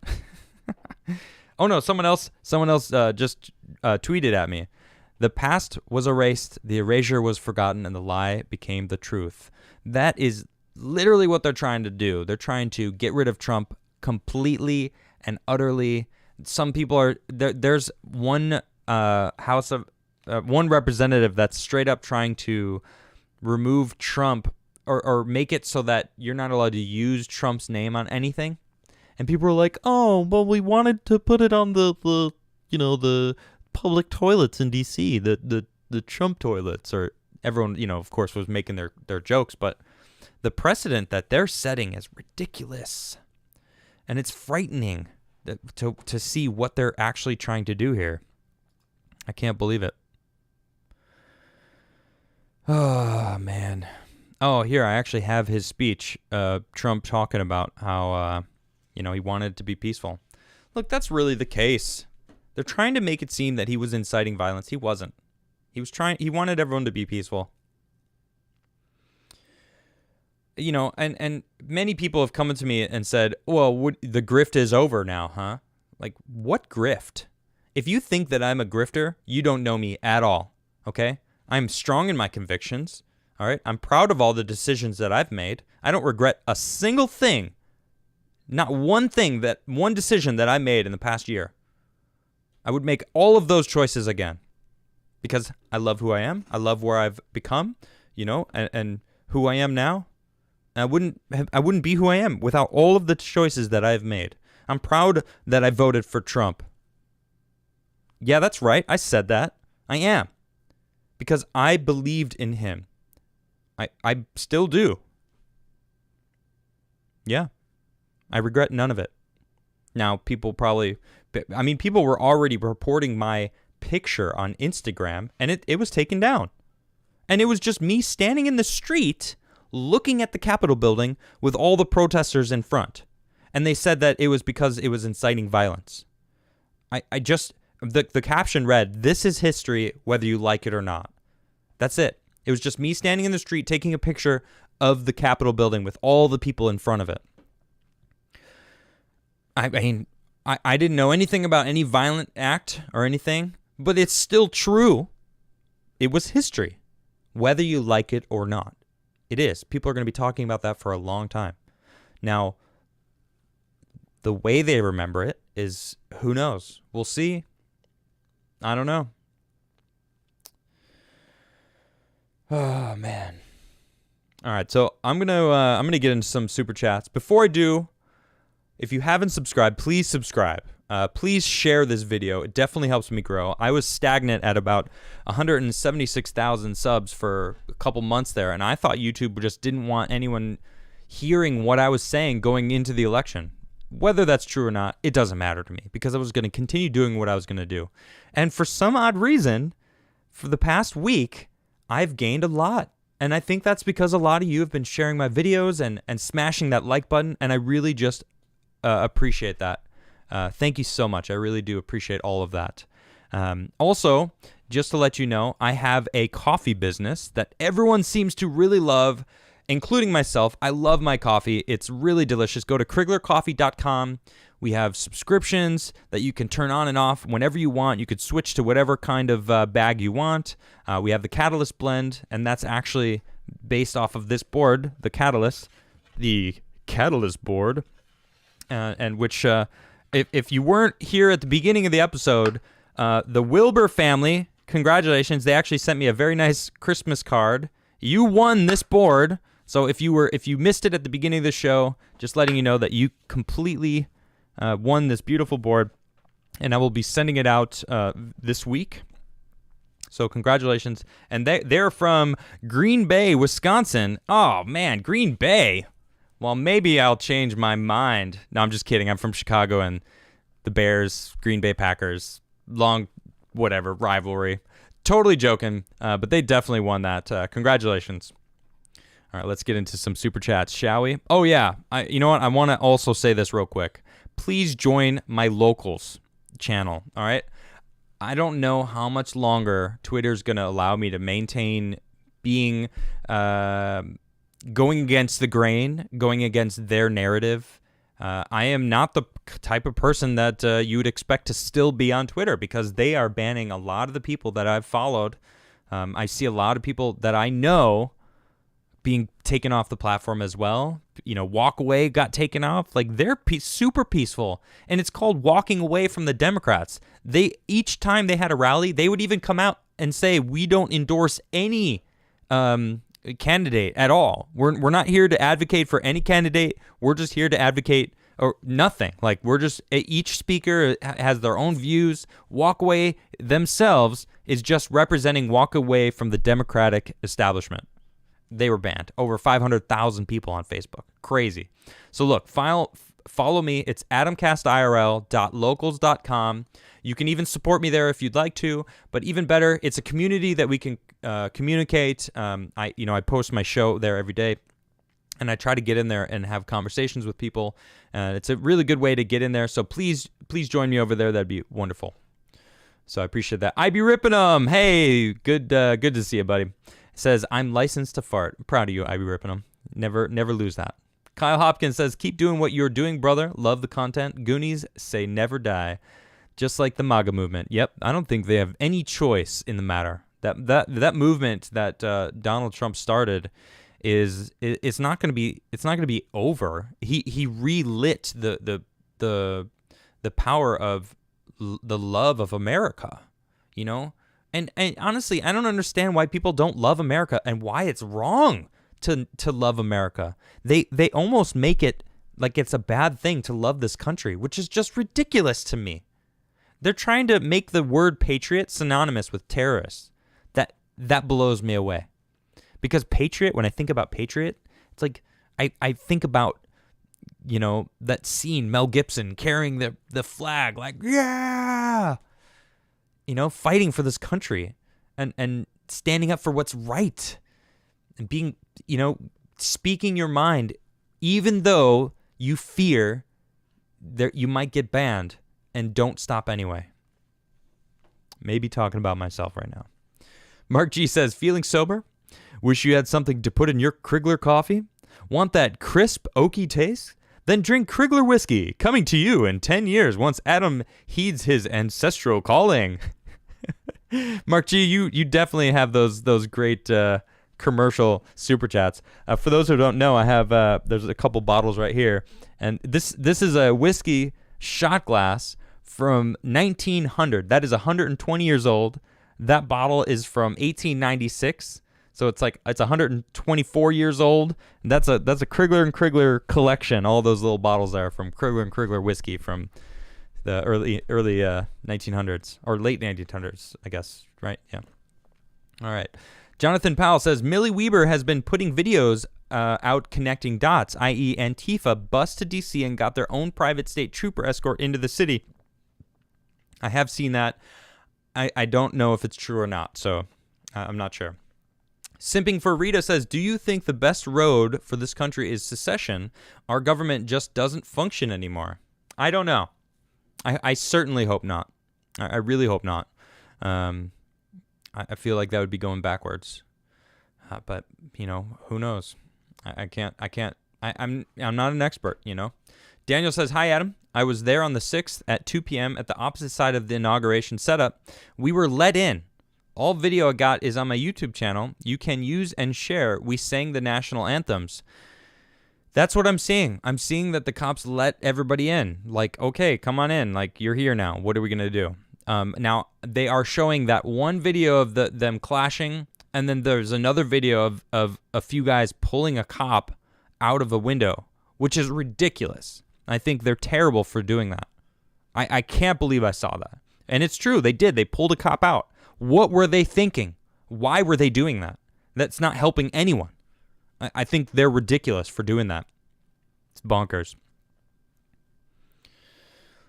Oh no, someone else just tweeted at me. The past was erased, the erasure was forgotten, and the lie became the truth. That is literally what they're trying to do. They're trying to get rid of Trump completely and utterly. Some people are there's one one representative that's straight up trying to remove Trump or make it so that you're not allowed to use Trump's name on anything. And people are like, oh, well, we wanted to put it on the public toilets in D.C., the Trump toilets, or everyone, of course, was making their jokes. But the precedent that they're setting is ridiculous. And it's frightening to see what they're actually trying to do here. I can't believe it. Oh, man. Oh, here, I actually have his speech, Trump talking about how, he wanted to be peaceful. Look, that's really the case. They're trying to make it seem that he was inciting violence. He wasn't. He wanted everyone to be peaceful. And many people have come to me and said, well, the grift is over now, huh? Like, what grift? If you think that I'm a grifter, you don't know me at all, okay? I'm strong in my convictions. All right, I'm proud of all the decisions that I've made. I don't regret a single thing, not one decision that I made in the past year. I would make all of those choices again because I love who I am. I love where I've become, and who I am now. I wouldn't be who I am without all of the choices that I've made. I'm proud that I voted for Trump. Yeah, that's right. I said that. I am. Because I believed in him. I still do. Yeah. I regret none of it. Now, people were already reporting my picture on Instagram, and it was taken down. And it was just me standing in the street looking at the Capitol building with all the protesters in front. And they said that it was because it was inciting violence. The caption read, "This is history, whether you like it or not." That's it. It was just me standing in the street taking a picture of the Capitol building with all the people in front of it. I I didn't know anything about any violent act or anything, but it's still true. It was history, whether you like it or not. It is. People are going to be talking about that for a long time. Now, the way they remember it is, who knows? We'll see. I don't know. Oh, man. All right, so I'm gonna get into some super chats. Before I do, if you haven't subscribed, please subscribe. Please share this video. It definitely helps me grow. I was stagnant at about 176,000 subs for a couple months there, and I thought YouTube just didn't want anyone hearing what I was saying going into the election. Whether that's true or not, it doesn't matter to me, because I was going to continue doing what I was going to do. And for some odd reason, for the past week, I've gained a lot. And I think that's because a lot of you have been sharing my videos and smashing that like button, and I really just appreciate that. Thank you so much. I really do appreciate all of that. Also, just to let you know, I have a coffee business that everyone seems to really love, including myself. I love my coffee. It's really delicious. Go to criglercoffee.com. We have subscriptions that you can turn on and off whenever you want. You could switch to whatever kind of bag you want. We have the Catalyst blend, and that's actually based off of this board, the Catalyst board, and which, if you weren't here at the beginning of the episode, the Wilbur family, congratulations. They actually sent me a very nice Christmas card. You won this board. So if you missed it at the beginning of the show, just letting you know that you completely won this beautiful board, and I will be sending it out this week. So congratulations. And they're from Green Bay, Wisconsin. Oh, man, Green Bay. Well, maybe I'll change my mind. No, I'm just kidding. I'm from Chicago, and the Bears, Green Bay Packers, long, whatever, rivalry. Totally joking, but they definitely won that. Congratulations. All right, let's get into some super chats, shall we? Oh, yeah. You know what? I want to also say this real quick. Please join my locals channel, all right? I don't know how much longer Twitter's going to allow me to maintain being going against the grain, going against their narrative. I am not the type of person that you would expect to still be on Twitter, because they are banning a lot of the people that I've followed. I see a lot of people that I know being taken off the platform as well. You know, Walk Away got taken off. Like, they're super peaceful, and it's called walking away from the Democrats. Each time they had a rally, they would even come out and say, we don't endorse any candidate at all. We're not here to advocate for any candidate. We're just here to advocate or nothing. Like, we're just, each speaker has their own views. Walk Away themselves is just representing Walk Away from the Democratic establishment. They were banned. Over 500,000 people on Facebook. Crazy. So look, follow me. It's adamcastirl.locals.com. You can even support me there if you'd like to, but even better, it's a community that we can communicate. I post my show there every day, and I try to get in there and have conversations with people. It's a really good way to get in there. So please join me over there. That'd be wonderful. So I appreciate that. I be ripping them. Hey, good to see you, buddy. Says, I'm licensed to fart. I'm proud of you, I be ripping them. Never lose that. Kyle Hopkins says, keep doing what you're doing, brother. Love the content. Goonies say never die. Just like the MAGA movement. Yep, I don't think they have any choice in the matter. That movement that Donald Trump started it's not going to be over. He relit the power of the love of America, you know? And honestly, I don't understand why people don't love America and why it's wrong to love America. They almost make it like it's a bad thing to love this country, which is just ridiculous to me. They're trying to make the word patriot synonymous with terrorists. That blows me away. Because patriot, when I think about patriot, it's like I think about, you know, that scene, Mel Gibson carrying the flag, like, yeah, you know, fighting for this country and standing up for what's right and being, you know, speaking your mind, even though you fear that you might get banned, and don't stop anyway. Maybe talking about myself right now. Mark G says, feeling sober? Wish you had something to put in your Crigler coffee? Want that crisp, oaky taste? Then drink Crigler whiskey, coming to you in 10 years once Adam heeds his ancestral calling. Mark G, you definitely have those great commercial super chats. For those who don't know, I have there's a couple bottles right here, and this is a whiskey shot glass from 1900. That is 120 years old. That bottle is from 1896. So it's 124 years old. And that's a Crigler and Crigler collection. All those little bottles there from Crigler and Crigler whiskey from the early 1900s or late 1900s, I guess, right? Yeah. All right. Jonathan Powell says Millie Weber has been putting videos out connecting dots, i.e. Antifa busted DC and got their own private state trooper escort into the city. I have seen that. I don't know if it's true or not, so I'm not sure. Simping for Rita says, do you think the best road for this country is secession? Our government just doesn't function anymore. I don't know. I certainly hope not. I really hope not. I feel like that would be going backwards. But, who knows? I'm not an expert, Daniel says, hi, Adam. I was there on the 6th at 2 p.m. at the opposite side of the inauguration setup. We were let in. All video I got is on my YouTube channel. You can use and share. We sang the national anthems. That's what I'm seeing. I'm seeing that the cops let everybody in. Like, okay, come on in. Like, you're here now. What are we going to do? Now, they are showing that one video of them clashing, and then there's another video of a few guys pulling a cop out of a window, which is ridiculous. I think they're terrible for doing that. I can't believe I saw that. And it's true. They did. They pulled a cop out. What were they thinking? Why were they doing that? That's not helping anyone. I think they're ridiculous for doing that. It's bonkers.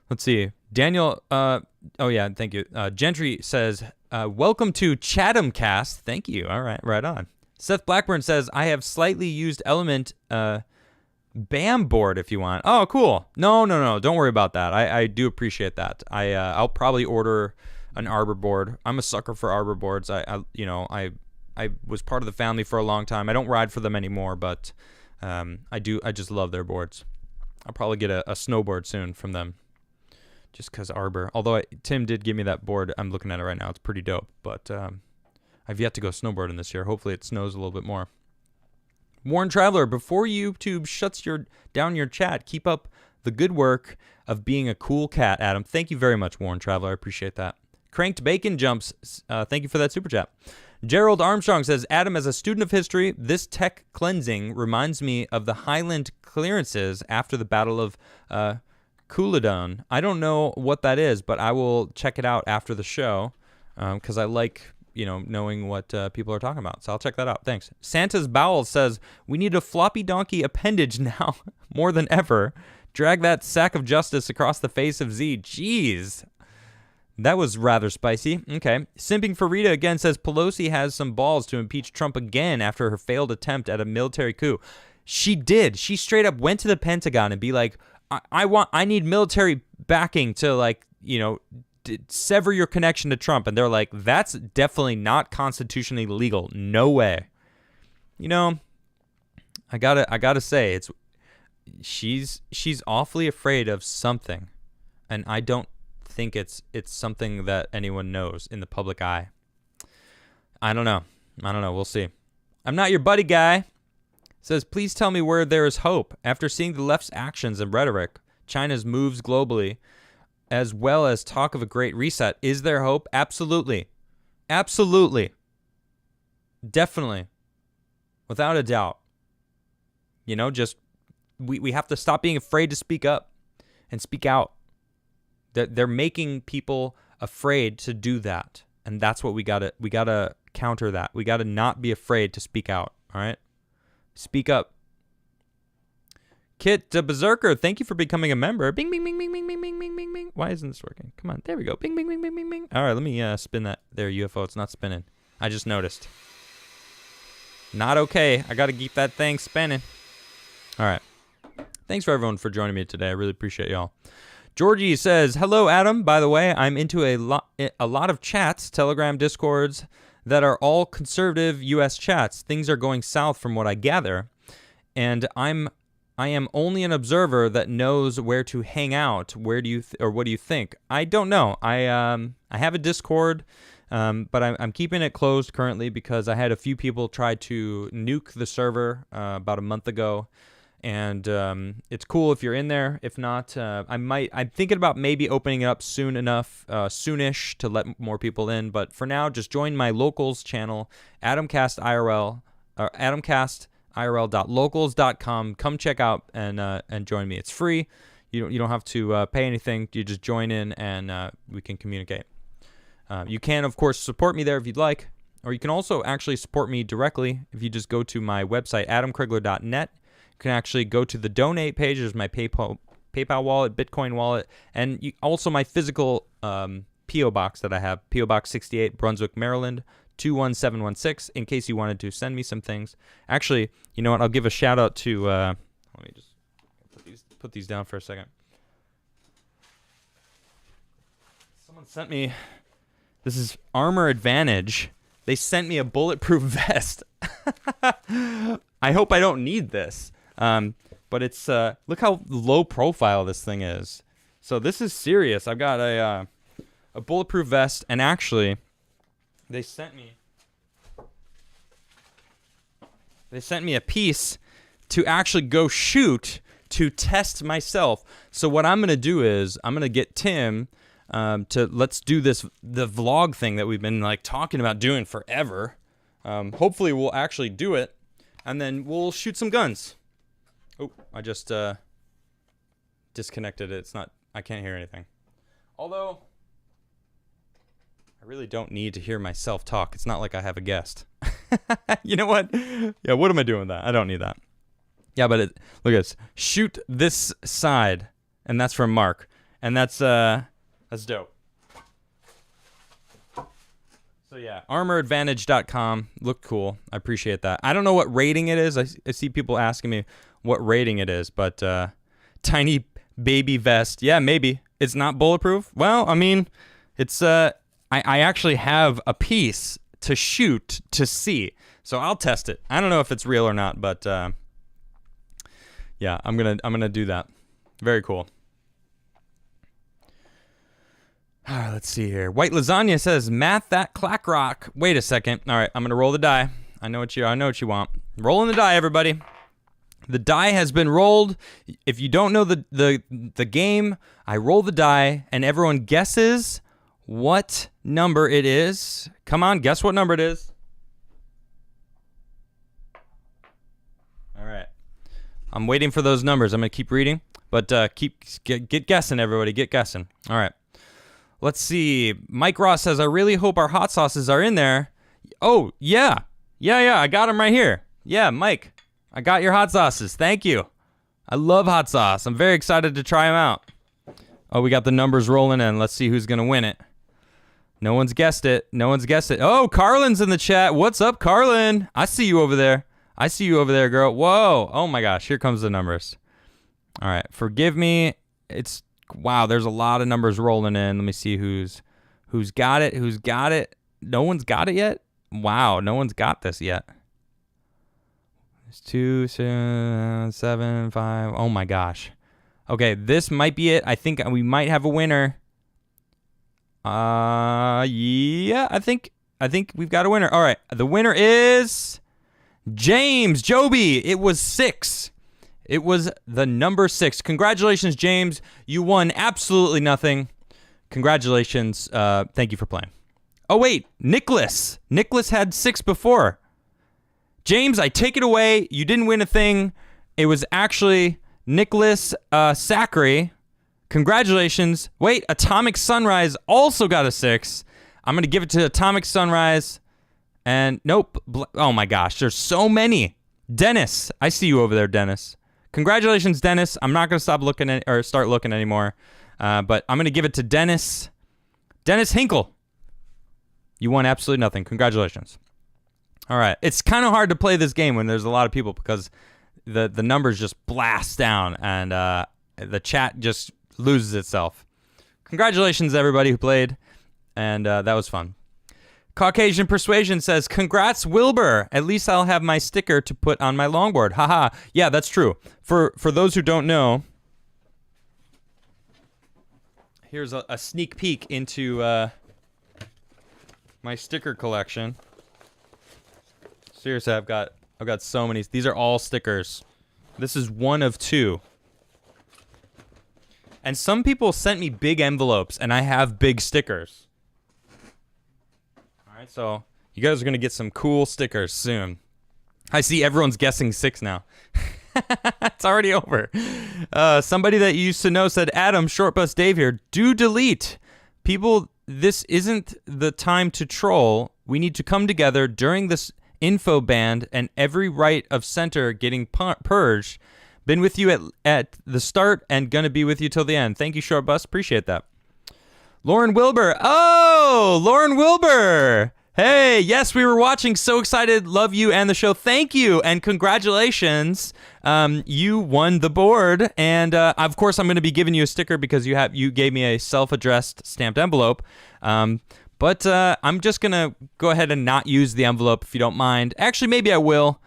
Let's see. Daniel, oh yeah, thank you. Gentry says, welcome to Chatham Cast. Thank you. All right, right on. Seth Blackburn says, I have slightly used Element BAM board if you want. Oh, cool. No. Don't worry about that. I do appreciate that. I'll probably order an Arbor board. I'm a sucker for Arbor boards. I was part of the family for a long time. I don't ride for them anymore, but I just love their boards. I'll probably get a snowboard soon from them, just because Arbor. Although Tim did give me that board. I'm looking at it right now. It's pretty dope, but I've yet to go snowboarding this year. Hopefully it snows a little bit more. Warren Traveler, before YouTube shuts down your chat, keep up the good work of being a cool cat, Adam. Thank you very much, Warren Traveler. I appreciate that. Cranked Bacon Jumps, thank you for that super chat. Gerald Armstrong says, Adam, as a student of history, this tech cleansing reminds me of the Highland clearances after the Battle of Culloden. I don't know what that is, but I will check it out after the show because I like knowing what people are talking about. So I'll check that out. Thanks. Santa's Bowel says, we need a floppy donkey appendage now more than ever. Drag that sack of justice across the face of Z. Jeez. That was rather spicy. Okay. Simping for Rita again says, Pelosi has some balls to impeach Trump again after her failed attempt at a military coup. She did. She straight up went to the Pentagon and be like, I need military backing to sever your connection to Trump. And they're like, that's definitely not constitutionally legal. No way. I gotta say, she's awfully afraid of something. And I don't think it's something that anyone knows in the public eye. I don't know. We'll see. I'm not your buddy guy. Says, please tell me where there is hope. After seeing the left's actions and rhetoric, China's moves globally, as well as talk of a great reset, is there hope? Absolutely. Absolutely. Definitely. Without a doubt. Just we have to stop being afraid to speak up and speak out. They're making people afraid to do that. And that's what we gotta counter that. We gotta not be afraid to speak out. All right? Speak up. Kit Berserker, thank you for becoming a member. Bing, bing, bing, bing, bing, bing, bing, bing, bing, bing. Why isn't this working? Come on. There we go. Bing, bing, bing, bing, bing, bing. All right, let me spin that there, UFO. It's not spinning. I just noticed. Not okay. I got to keep that thing spinning. All right. Thanks for everyone for joining me today. I really appreciate y'all. Georgie says, hello, Adam. By the way, I'm into a lot of chats, Telegram, Discords, that are all conservative U.S. chats. Things are going south from what I gather, and I'm I am only an observer that knows where to hang out. Where do you or what do you think? I don't know. I have a Discord, but I'm keeping it closed currently because I had a few people try to nuke the server about a month ago. And it's cool if you're in there. If not, I'm thinking about maybe opening it up soonish to let more people in. But for now, just join my locals channel, Adamcast IRL, or adamcastirl.locals.com. Come check out and join me. It's free. You don't have to pay anything. You just join in and we can communicate. You can, of course, support me there if you'd like, or you can also actually support me directly if you just go to my website, adamcrigler.net. You can actually go to the donate page. There's my PayPal wallet, Bitcoin wallet, and also my physical P.O. box that I have, P.O. Box 68, Brunswick, Maryland, 21716, in case you wanted to send me some things. Actually, you know what? I'll give a shout out to, let me just put these down for a second. Someone sent me, this is Armor Advantage. They sent me a bulletproof vest. I hope I don't need this. But it's, look how low profile this thing is. So this is serious. I've got a bulletproof vest, and actually, they sent me a piece to actually go shoot to test myself. So what I'm going to do is I'm going to get Tim let's do the vlog thing that we've been like talking about doing forever. Hopefully we'll actually do it, and then we'll shoot some guns. Oh, I just disconnected it. I can't hear anything. Although I really don't need to hear myself talk. It's not like I have a guest. You know what? Yeah, what am I doing with that? I don't need that. Yeah, but look at this. Shoot this side, and that's from Mark, and that's dope. So yeah, armoradvantage.com. Look cool. I appreciate that. I don't know what rating it is. I see people asking me what rating it is, but tiny baby vest. Yeah, maybe. It's not bulletproof. Well, I mean, it's I actually have a piece to shoot to see. So I'll test it. I don't know if it's real or not, but yeah, I'm gonna do that. Very cool. All right, let's see here. White Lasagna says, "Math that clack rock." Wait a second. All right, I'm gonna roll the die. I know what you want. Rolling the die, everybody. The die has been rolled. If you don't know the game, I roll the die, and everyone guesses what number it is. Come on, guess what number it is. All right. I'm waiting for those numbers. I'm going to keep reading, but get guessing, everybody. Get guessing. All right. Let's see. Mike Ross says, "I really hope our hot sauces are in there." Oh, yeah. Yeah, I got them right here. Yeah, Mike, I got your hot sauces. Thank you. I love hot sauce. I'm very excited to try them out. Oh, we got the numbers rolling in. Let's see who's going to win it. No one's guessed it. Oh, Carlin's in the chat. What's up, Carlin? I see you over there. Girl. Whoa. Oh, my gosh. Here comes the numbers. All right. Forgive me. Wow, there's a lot of numbers rolling in. Let me see who's got it. No one's got it yet? Wow, no one's got this yet. It's 2, 7, 5. Oh my gosh. Okay, this might be it. I think we might have a winner. Yeah, I think we've got a winner. All right, the winner is James Joby. It was 6. It was the number 6. Congratulations, James. You won absolutely nothing. Congratulations. Thank you for playing. Oh, wait. Nicholas. Nicholas had 6 before. James, I take it away. You didn't win a thing. It was actually Nicholas Zachary. Congratulations. Wait, Atomic Sunrise also got a 6. I'm going to give it to Atomic Sunrise. And nope. Oh, my gosh. There's so many. Dennis. I see you over there, Dennis. Congratulations, Dennis. I'm not going to start looking anymore. But I'm going to give it to Dennis. Dennis Hinkle. You won absolutely nothing. Congratulations. All right. It's kind of hard to play this game when there's a lot of people because the numbers just blast down and the chat just loses itself. Congratulations, everybody who played. And that was fun. Caucasian Persuasion says, congrats, Wilbur. At least I'll have my sticker to put on my longboard. Haha. Yeah, that's true. For those who don't know, here's a sneak peek into my sticker collection. Seriously, I've got so many. These are all stickers. This is one of two. And some people sent me big envelopes, and I have big stickers. All right, so you guys are going to get some cool stickers soon. I see everyone's guessing 6 now. It's already over. Somebody that you used to know said, Adam, Short Bus Dave here. Do delete. People, this isn't the time to troll. We need to come together during this info band and every right of center getting purged. Been with you at the start and gonna be with you till the end. Thank you, Short Bus. Appreciate that. Lauren Wilbur. Oh, Lauren Wilbur. Hey, yes, we were watching. So excited. Love you and the show. Thank you and congratulations. You won the board, and of course, I'm going to be giving you a sticker because you gave me a self-addressed stamped envelope. But I'm just going to go ahead and not use the envelope if you don't mind. Actually, maybe I will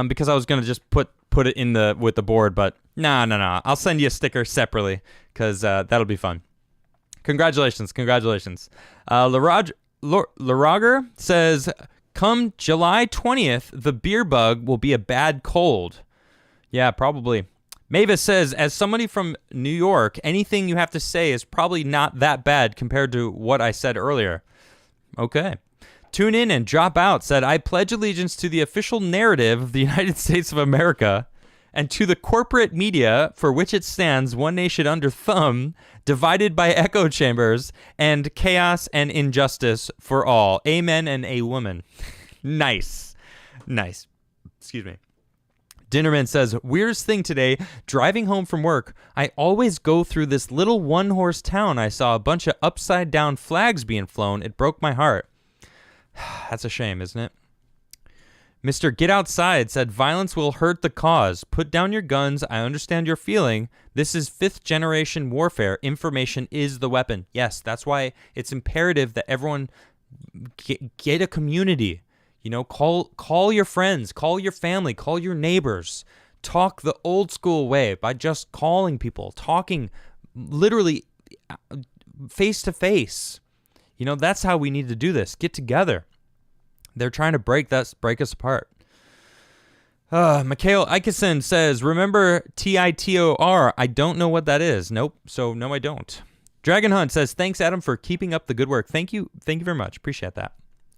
because I was going to just put it in with the board, but no. I'll send you a sticker separately because that'll be fun. Congratulations. Larager says, come July 20th, the beer bug will be a bad cold. Yeah, probably. Mavis says, as somebody from New York, anything you have to say is probably not that bad compared to what I said earlier. Okay. Tune in and drop out said, I pledge allegiance to the official narrative of the United States of America and to the corporate media for which it stands, one nation under thumb, divided by echo chambers, and chaos and injustice for all. Amen and a woman. Nice. Excuse me. Dinnerman says, weirdest thing today, driving home from work, I always go through this little one-horse town. I saw a bunch of upside-down flags being flown. It broke my heart. That's a shame, isn't it? Mr. Get Outside said, violence will hurt the cause. Put down your guns. I understand your feeling. This is 5th generation warfare. Information is the weapon. Yes, that's why it's imperative that everyone get a community. You know, call your friends, call your family, call your neighbors. Talk the old school way by just calling people, talking literally face to face. You know, that's how we need to do this. Get together. They're trying to break us apart. Mikhail Eikeson says, remember TITOR? I don't know what that is. Nope. So no, I don't. Dragon Hunt says, thanks, Adam, for keeping up the good work. Thank you very much. Appreciate that.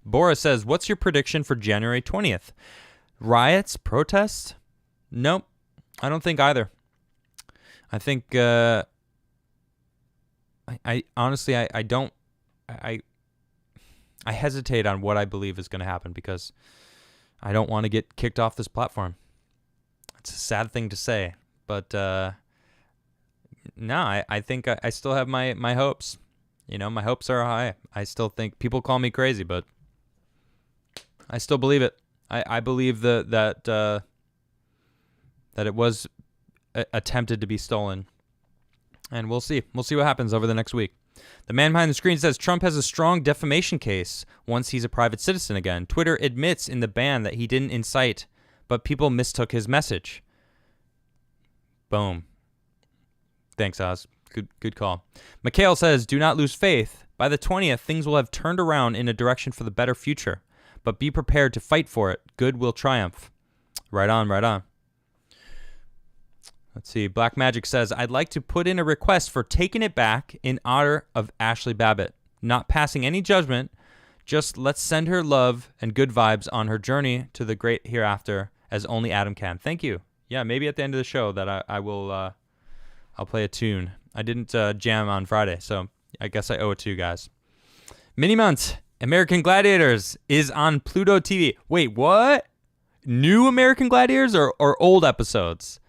Boris says, what's your prediction for January 20th? Riots? Protests? Nope. I don't think either. I think, I honestly, I don't, I hesitate on what I believe is going to happen because I don't want to get kicked off this platform. It's a sad thing to say, but no, I think I still have my hopes. You know, my hopes are high. I still think people call me crazy, but I still believe it. I believe that it was attempted to be stolen, and we'll see. We'll see what happens over the next week. The man behind the screen says Trump has a strong defamation case once he's a private citizen again. Twitter admits in the ban that he didn't incite, but people mistook his message. Boom. Thanks, Oz. Good call. Mikhail says, do not lose faith. By the 20th, things will have turned around in a direction for the better future, but be prepared to fight for it. Good will triumph. Right on. Let's see. Black Magic says, I'd like to put in a request for taking it back in honor of Ashley Babbitt. Not passing any judgment, just let's send her love and good vibes on her journey to the great hereafter as only Adam can. Thank you. Yeah, maybe at the end of the show that I will, I'll play a tune. I didn't jam on Friday, so I guess I owe it to you guys. Minimunt, American Gladiators is on Pluto TV. Wait, what? New American Gladiators or old episodes?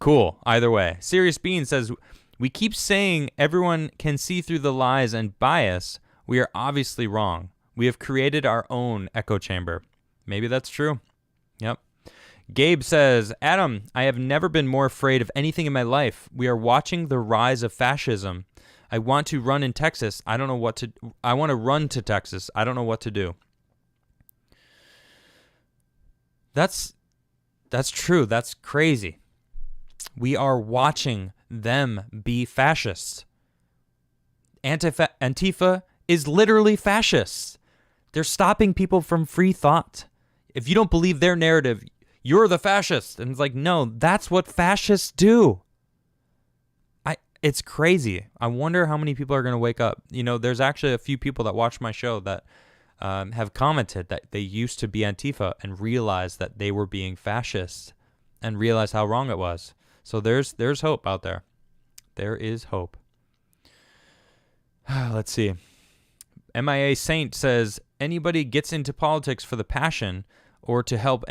Cool. Either way. Serious Bean says, we keep saying everyone can see through the lies and bias. We are obviously wrong. We have created our own echo chamber. Maybe that's true. Yep. Gabe says, Adam, I have never been more afraid of anything in my life. We are watching the rise of fascism. I want to run in Texas. I want to run to Texas. I don't know what to do. That's true. That's crazy. We are watching them be fascists. Antifa is literally fascists. They're stopping people from free thought. If you don't believe their narrative, you're the fascist. And it's like, no, that's what fascists do. It's crazy. I wonder how many people are going to wake up. There's actually a few people that watch my show that have commented that they used to be Antifa and realized that they were being fascist and realized how wrong it was. So there's hope out there. There is hope. Let's see. MIA Saint says, anybody gets into politics for the passion or to help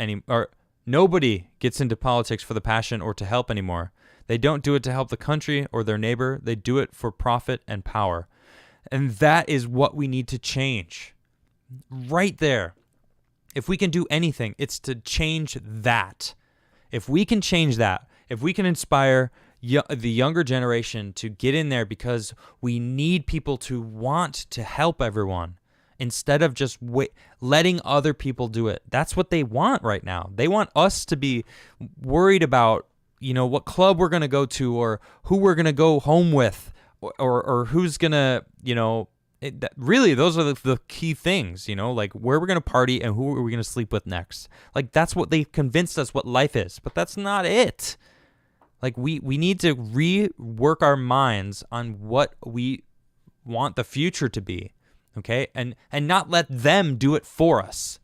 nobody gets into politics for the passion or to help anymore. They don't do it to help the country or their neighbor. They do it for profit and power. And that is what we need to change. Right there. If we can do anything, it's to change that. If we can change that, if we can inspire the younger generation to get in there, because we need people to want to help everyone instead of just letting other people do it. That's what they want right now. They want us to be worried about what club we're going to go to or who we're going to go home with or who's going to, really, those are the key things, like where we're going to party and who are we going to sleep with next. Like, that's what they've convinced us what life is, but that's not it. Like, we need to rework our minds on what we want the future to be, okay? And not let them do it for us.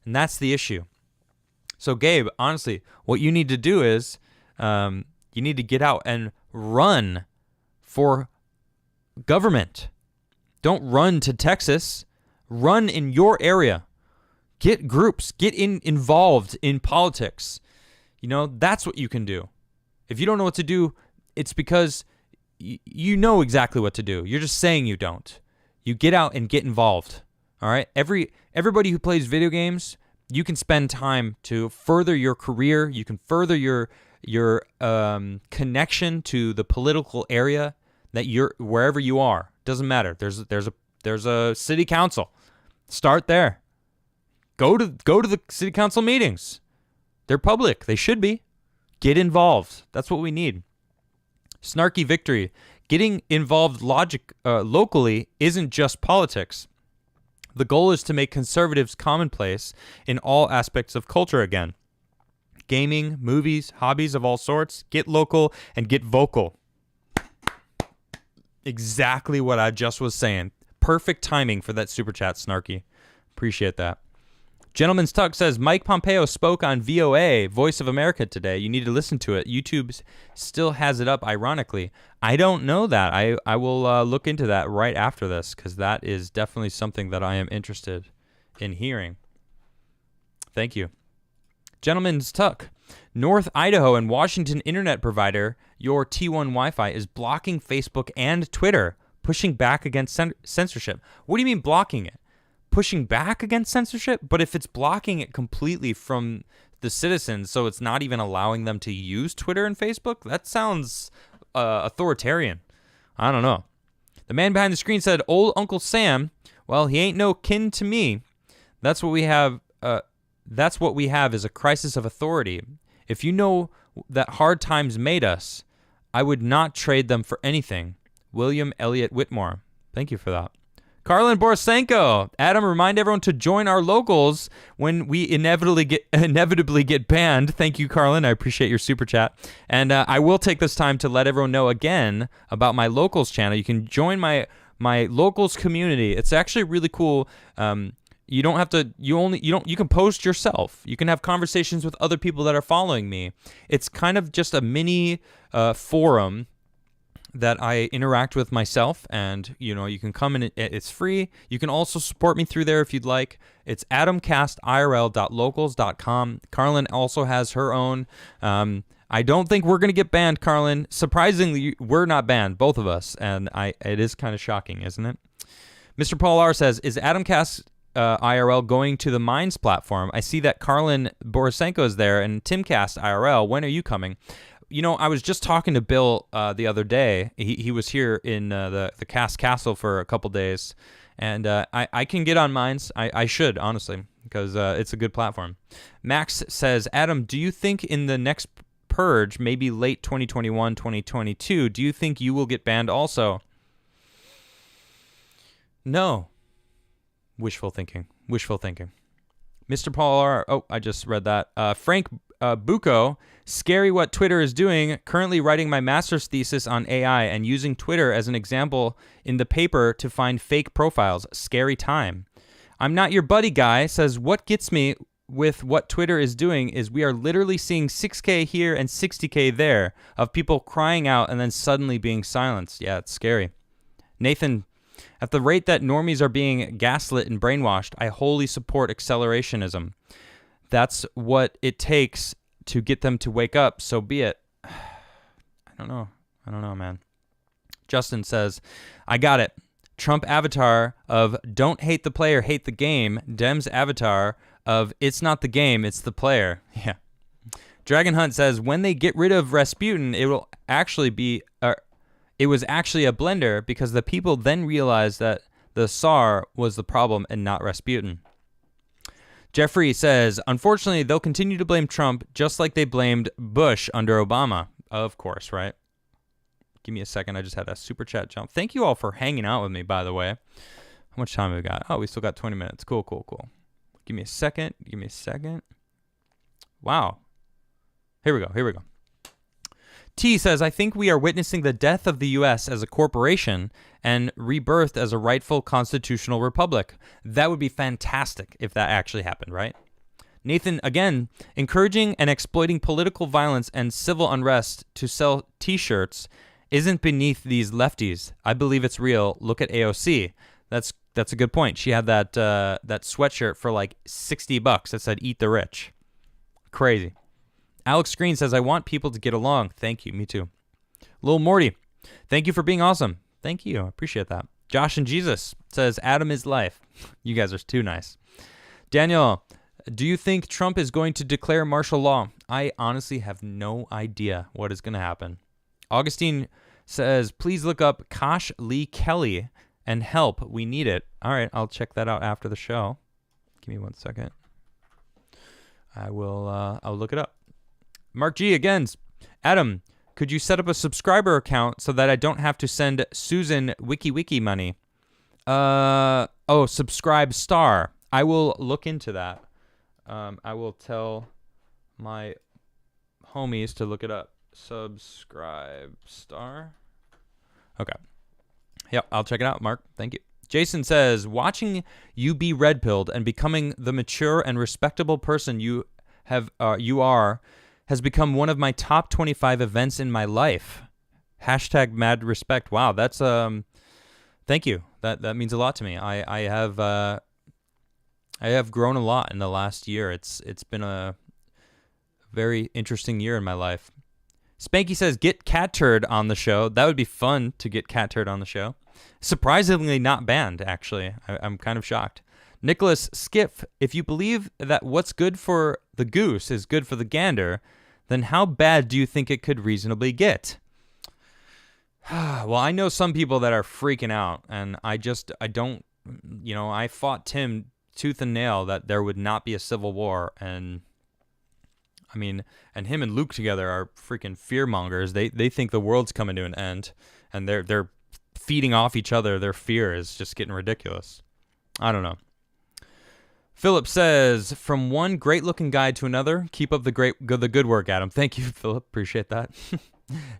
And that's the issue. So, Gabe, honestly, what you need to do is you need to get out and run for government. Don't run to Texas. Run in your area. Get groups. Get involved in politics. That's what you can do. If you don't know what to do, it's because you know exactly what to do. You're just saying you don't. You get out and get involved. All right? Everybody who plays video games, you can spend time to further your career. You can further your connection to the political area that you're wherever you are. Doesn't matter. There's a city council. Start there. Go to the city council meetings. They're public. They should be. Get involved. That's what we need. Snarky Victory. Getting involved locally isn't just politics. The goal is to make conservatives commonplace in all aspects of culture again. Gaming, movies, hobbies of all sorts. Get local and get vocal. Exactly what I just was saying. Perfect timing for that super chat, Snarky. Appreciate that. Gentleman's Tuck says, Mike Pompeo spoke on VOA, Voice of America, today. You need to listen to it. YouTube still has it up, ironically. I don't know that. I will look into that right after this, because that is definitely something that I am interested in hearing. Thank you. Gentleman's Tuck. North Idaho and Washington internet provider, your T1 Wi-Fi, is blocking Facebook and Twitter, pushing back against censorship. What do you mean blocking it? Pushing back against censorship? But if it's blocking it completely from the citizens, so it's not even allowing them to use Twitter and Facebook, that sounds authoritarian. I don't know. The man behind the screen said, old Uncle Sam, well, he ain't no kin to me. That's what we have. That's what we have is a crisis of authority. If you know that hard times made us, I would not trade them for anything. William Elliott Whitmore. Thank you for that. Karlin Borisenko. Adam, remind everyone to join our locals when we inevitably get banned. Thank you, Karlin. I appreciate your super chat. And I will take this time to let everyone know again about my locals channel. You can join my locals community. It's actually really cool. You don't have to. You can post yourself. You can have conversations with other people that are following me. It's kind of just a mini forum that I interact with myself, and you can come in. It's free. You can also support me through there if you'd like. It's adamcastirl.locals.com. Karlin also has her own. I don't think we're gonna get banned, Karlin. Surprisingly, we're not banned, both of us, and it is kind of shocking, isn't it? Mr. Paul R says, is Adamcast IRL going to the Minds platform? I see that Karlin Borisenko is there, and Timcast IRL. When are you coming? I was just talking to Bill the other day. He was here in the Cast Castle for a couple days, and I can get on Minds. I should, honestly. because it's a good platform. Max says, Adam, do you think in the next purge, maybe late 2021, 2022, do you think you will get banned also? No. Wishful thinking. Mr. Paul R. Oh, I just read that. Frank Bucco, scary what Twitter is doing. Currently writing my master's thesis on AI and using Twitter as an example in the paper to find fake profiles. Scary time. I'm not your buddy guy says, what gets me with what Twitter is doing is we are literally seeing 6K here and 60K there of people crying out and then suddenly being silenced. Yeah, it's scary. Nathan, at the rate that normies are being gaslit and brainwashed, I wholly support accelerationism. That's what it takes to get them to wake up, so be it. I don't know, man. Justin says, I got it. Trump avatar of don't hate the player, hate the game. Dems avatar of it's not the game, it's the player. Yeah. Dragon Hunt says, when they get rid of Rasputin, it will actually be... it was actually a blender because the people then realized that the Tsar was the problem and not Rasputin. Jeffrey says, unfortunately, they'll continue to blame Trump just like they blamed Bush under Obama. Of course, right? Give me a second. I just had a super chat jump. Thank you all for hanging out with me, by the way. How much time have we got? Oh, we still got 20 minutes. Cool. Give me a second. Wow. Here we go. T says, I think we are witnessing the death of the U.S. as a corporation and rebirthed as a rightful constitutional republic. That would be fantastic if that actually happened, right? Nathan, again, encouraging and exploiting political violence and civil unrest to sell T-shirts isn't beneath these lefties. I believe it's real. Look at AOC. That's a good point. She had that sweatshirt for like $60 that said "Eat the Rich." Crazy. Alex Green says, I want people to get along. Thank you. Me too. Lil Morty, thank you for being awesome. Thank you. I appreciate that. Josh and Jesus says, Adam is life. You guys are too nice. Daniel, do you think Trump is going to declare martial law? I honestly have no idea what is going to happen. Augustine says, please look up Kosh Lee Kelly and help. We need it. All right, I'll check that out after the show. Give me 1 second. I'll look it up. Mark G again. Adam, could you set up a subscriber account so that I don't have to send Susan wiki money? Subscribe star. I will look into that. I will tell my homies to look it up. Subscribe star. Okay. Yep, I'll check it out, Mark. Thank you. Jason says, watching you be red-pilled and becoming the mature and respectable person you are has become one of my top 25 events in my life. Hashtag mad respect. Wow, that's thank you. That means a lot to me. I have grown a lot in the last year. It's been a very interesting year in my life. Spanky says, get Cat Turd on the show. That would be fun to get Cat Turd on the show. Surprisingly not banned, actually. I'm kind of shocked. Nicholas Skiff, if you believe that what's good for the goose is good for the gander, then how bad do you think it could reasonably get? Well, I know some people that are freaking out, and I don't, I fought Tim tooth and nail that there would not be a civil war, and I mean, and him and Luke together are freaking fear mongers. They think the world's coming to an end, and they're feeding off each other. Their fear is just getting ridiculous. I don't know. Philip says, from one great-looking guy to another, keep up the good work, Adam. Thank you, Philip. Appreciate that.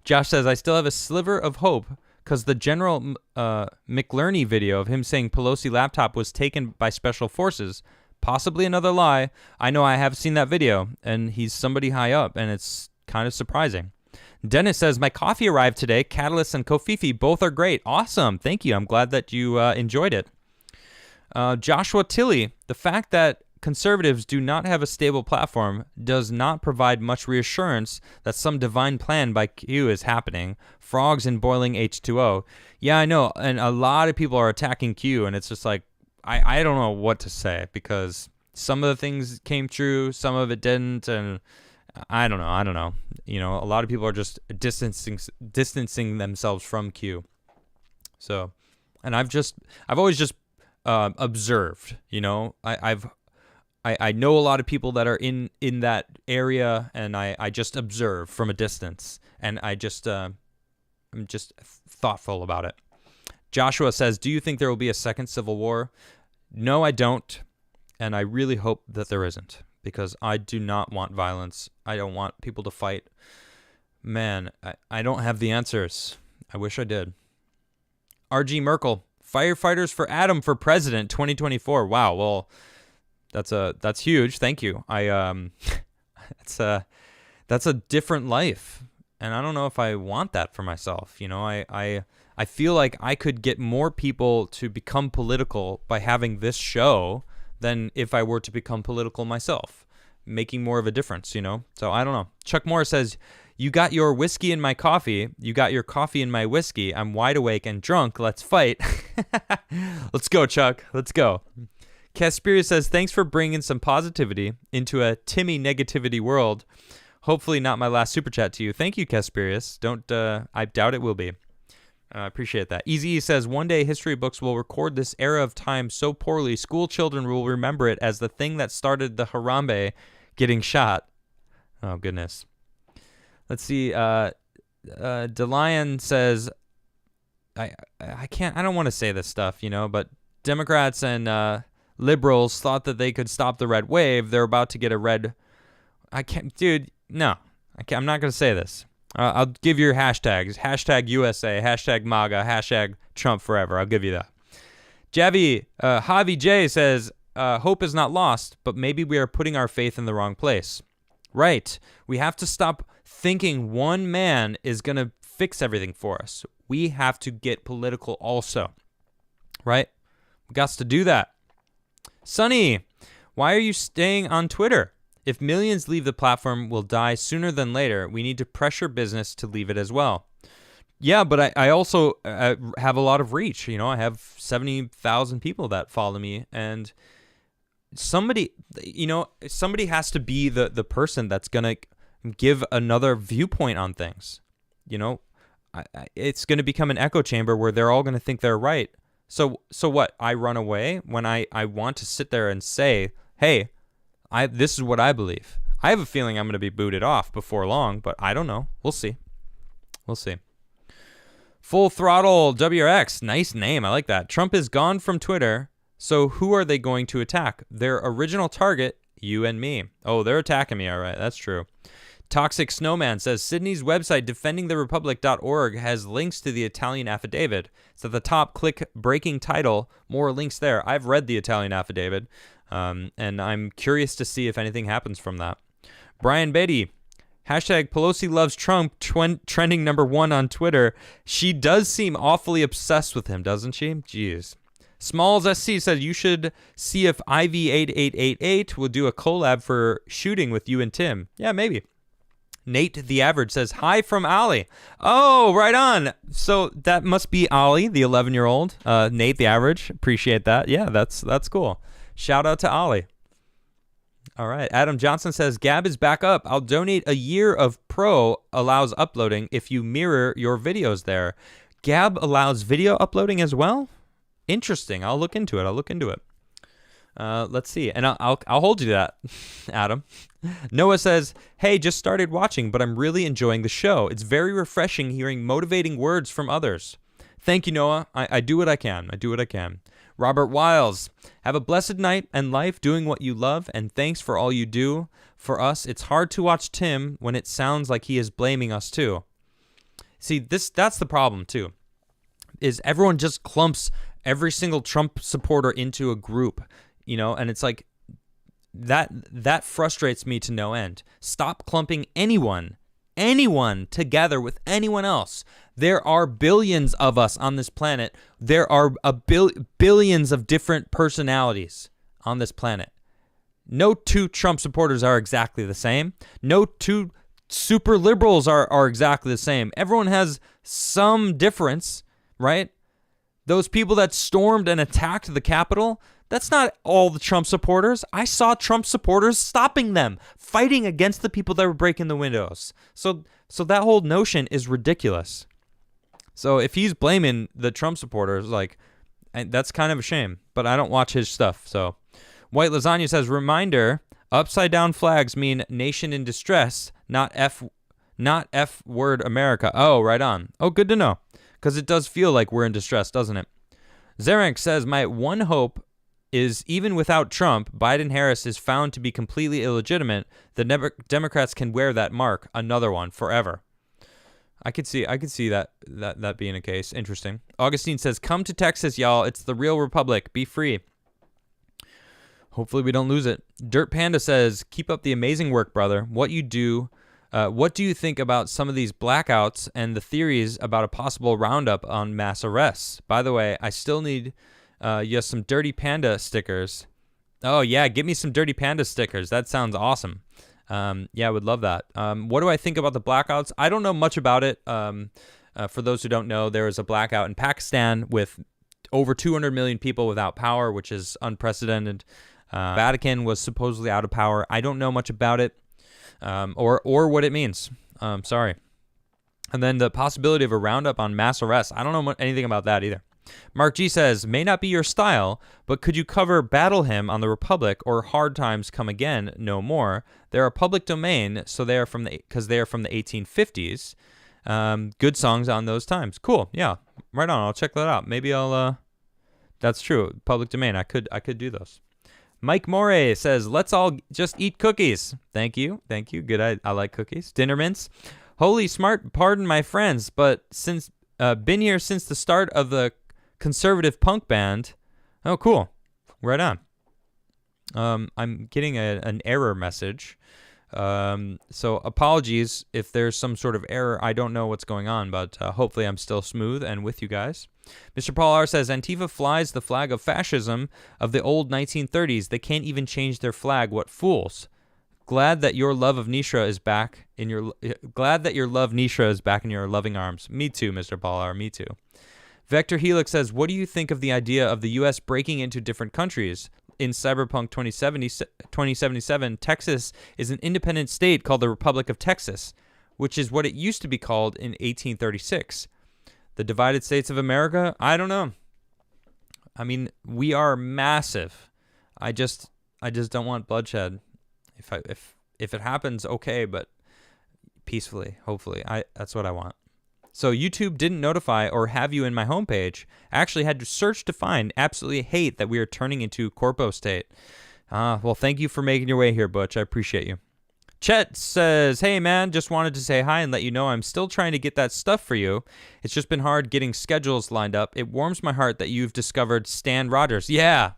Josh says, I still have a sliver of hope because the General McLearney video of him saying Pelosi laptop was taken by special forces, possibly another lie. I know I have seen that video, and he's somebody high up, and it's kind of surprising. Dennis says, my coffee arrived today. Catalyst and Kofifi both are great. Awesome. Thank you. I'm glad that you enjoyed it. Joshua Tilley, the fact that conservatives do not have a stable platform does not provide much reassurance that some divine plan by Q is happening. Frogs in boiling H2O. Yeah, I know. And a lot of people are attacking Q, and it's just like, I don't know what to say because some of the things came true, some of it didn't, and I don't know. A lot of people are just distancing themselves from Q. So, and I've always just observed, I've I know a lot of people that are in that area, and I just observe from a distance, and I'm just thoughtful about it. Joshua says, do you think there will be a second civil war? No, I don't, and I really hope that there isn't, because I do not want violence. I don't want people to fight. Man, I don't have the answers. I wish I did. R.G. Merkel, firefighters for Adam for president 2024. Wow, well, that's huge. Thank you. That's a different life, and I don't know if I want that for myself. You know, I feel like I could get more people to become political by having this show than if I were to become political myself, making more of a difference, you know? So I don't know. Chuck Moore says, you got your whiskey in my coffee. You got your coffee in my whiskey. I'm wide awake and drunk. Let's fight. Let's go, Chuck. Let's go. Caspiria says, thanks for bringing some positivity into a Timmy negativity world. Hopefully not my last super chat to you. Thank you, Caspirius. I doubt it will be. I appreciate that. Easy says, one day history books will record this era of time so poorly, school children will remember it as the thing that started the Harambe getting shot. Oh, goodness. Let's see. DeLion says, I don't want to say this stuff, you know, but Democrats and liberals thought that they could stop the red wave. They're about to get a red. I can't, dude. No, I'm not going to say this. I'll give you your hashtags. Hashtag USA, hashtag MAGA, hashtag Trump forever. I'll give you that. Javi J says, hope is not lost, but maybe we are putting our faith in the wrong place. Right. We have to stop thinking one man is going to fix everything for us. We have to get political also. Right? We got to do that. Sonny, why are you staying on Twitter? If millions leave the platform will die sooner than later, we need to pressure business to leave it as well. Yeah, but I also have a lot of reach. You know, I have 70,000 people that follow me, and somebody has to be the person that's going to give another viewpoint on things. You know, it's going to become an echo chamber where they're all going to think they're right. So what? I run away when I want to sit there and say, hey, this is what I believe. I have a feeling I'm going to be booted off before long, but I don't know. We'll see. Full Throttle WRX. Nice name. I like that. Trump is gone from Twitter, so who are they going to attack? Their original target, you and me. Oh, they're attacking me. All right, that's true. Toxic Snowman says, Sydney's website, defendingtherepublic.org, has links to the Italian affidavit. It's at the top. Click breaking title. More links there. I've read the Italian affidavit. And I'm curious to see if anything happens from that. Brian Beatty, hashtag Pelosi loves Trump, trending #1 on Twitter. She does seem awfully obsessed with him, doesn't she? Jeez. Smalls SC said you should see if IV8888 will do a collab for shooting with you and Tim. Yeah, maybe. Nate the Average says, hi from Ollie. Oh, right on. So that must be Ollie, the 11-year-old. Nate the Average. Appreciate that. Yeah, that's cool. Shout out to Ollie. All right. Adam Johnson says, Gab is back up. I'll donate a year of Pro allows uploading if you mirror your videos there. Gab allows video uploading as well? Interesting. I'll look into it. Let's see. And I'll hold you to that, Adam. Noah says, hey, just started watching, but I'm really enjoying the show. It's very refreshing hearing motivating words from others. Thank you, Noah. I do what I can. Robert Wiles, have a blessed night and life doing what you love, and thanks for all you do for us. It's hard to watch Tim when it sounds like he is blaming us too. See, that's the problem too, is everyone just clumps every single Trump supporter into a group, you know, and it's like that frustrates me to no end. Stop clumping anyone together with anyone else. There are billions of us on this planet. There are billions of different personalities on this planet. No two Trump supporters are exactly the same. No two super liberals are exactly the same. Everyone has some difference, right? Those people that stormed and attacked the Capitol, that's not all the Trump supporters. I saw Trump supporters stopping them, fighting against the people that were breaking the windows. So that whole notion is ridiculous. So if he's blaming the Trump supporters, like, that's kind of a shame. But I don't watch his stuff. So White Lasagna says, reminder, upside down flags mean nation in distress, not F word America. Oh, right on. Oh, good to know. Because it does feel like we're in distress, doesn't it? Zerank says, my one hope is even without Trump, Biden-Harris is found to be completely illegitimate. The Democrats can wear that mark, another one, forever. I could see that being a case. Interesting. Augustine says, come to Texas, y'all. It's the real republic. Be free. Hopefully we don't lose it. Dirt Panda says, keep up the amazing work, brother. What do you think about some of these blackouts and the theories about a possible roundup on mass arrests? By the way, I still need some Dirty Panda stickers. Oh, yeah, give me some Dirty Panda stickers. That sounds awesome. Yeah, I would love that. What do I think about the blackouts? I don't know much about it. For those who don't know, there was a blackout in Pakistan with over 200 million people without power, which is unprecedented. Vatican was supposedly out of power. I don't know much about it. Or what it means. Sorry. And then the possibility of a roundup on mass arrests. I don't know anything about that either. Mark G says, may not be your style, but could you cover Battle Hymn on the Republic or Hard Times Come Again No More? They're a public domain, so they are from the 1850s. Good songs on those times. Cool. Yeah. Right on. I'll check that out. Maybe I'll that's true. Public domain. I could do those. Mike Moray says, let's all just eat cookies. Thank you. Good. I like cookies. Dinner mints. Holy smart, pardon my friends, but since been here since the start of the conservative punk band. Oh, cool. Right on. I'm getting an error message. So apologies if there's some sort of error. I don't know what's going on, but hopefully I'm still smooth and with you guys. Mr. Paul R. says, Antifa flies the flag of fascism of the old 1930s. They can't even change their flag. What fools. Glad that your love Nishra is back in your loving arms. Me too, Mr. Paul R. Me too. Vector Helix says, what do you think of the idea of the U.S. breaking into different countries? In Cyberpunk 2077, Texas is an independent state called the Republic of Texas, which is what it used to be called in 1836. The divided states of America? I don't know. I mean, we are massive. I just don't want bloodshed. If it happens, okay, but peacefully, hopefully. That's what I want. So YouTube didn't notify or have you in my homepage. I actually had to search to find. Absolutely hate that we are turning into corpo state. Well, thank you for making your way here, Butch. I appreciate you. Chet says, hey, man, just wanted to say hi and let you know I'm still trying to get that stuff for you. It's just been hard getting schedules lined up. It warms my heart that you've discovered Stan Rogers. Yeah,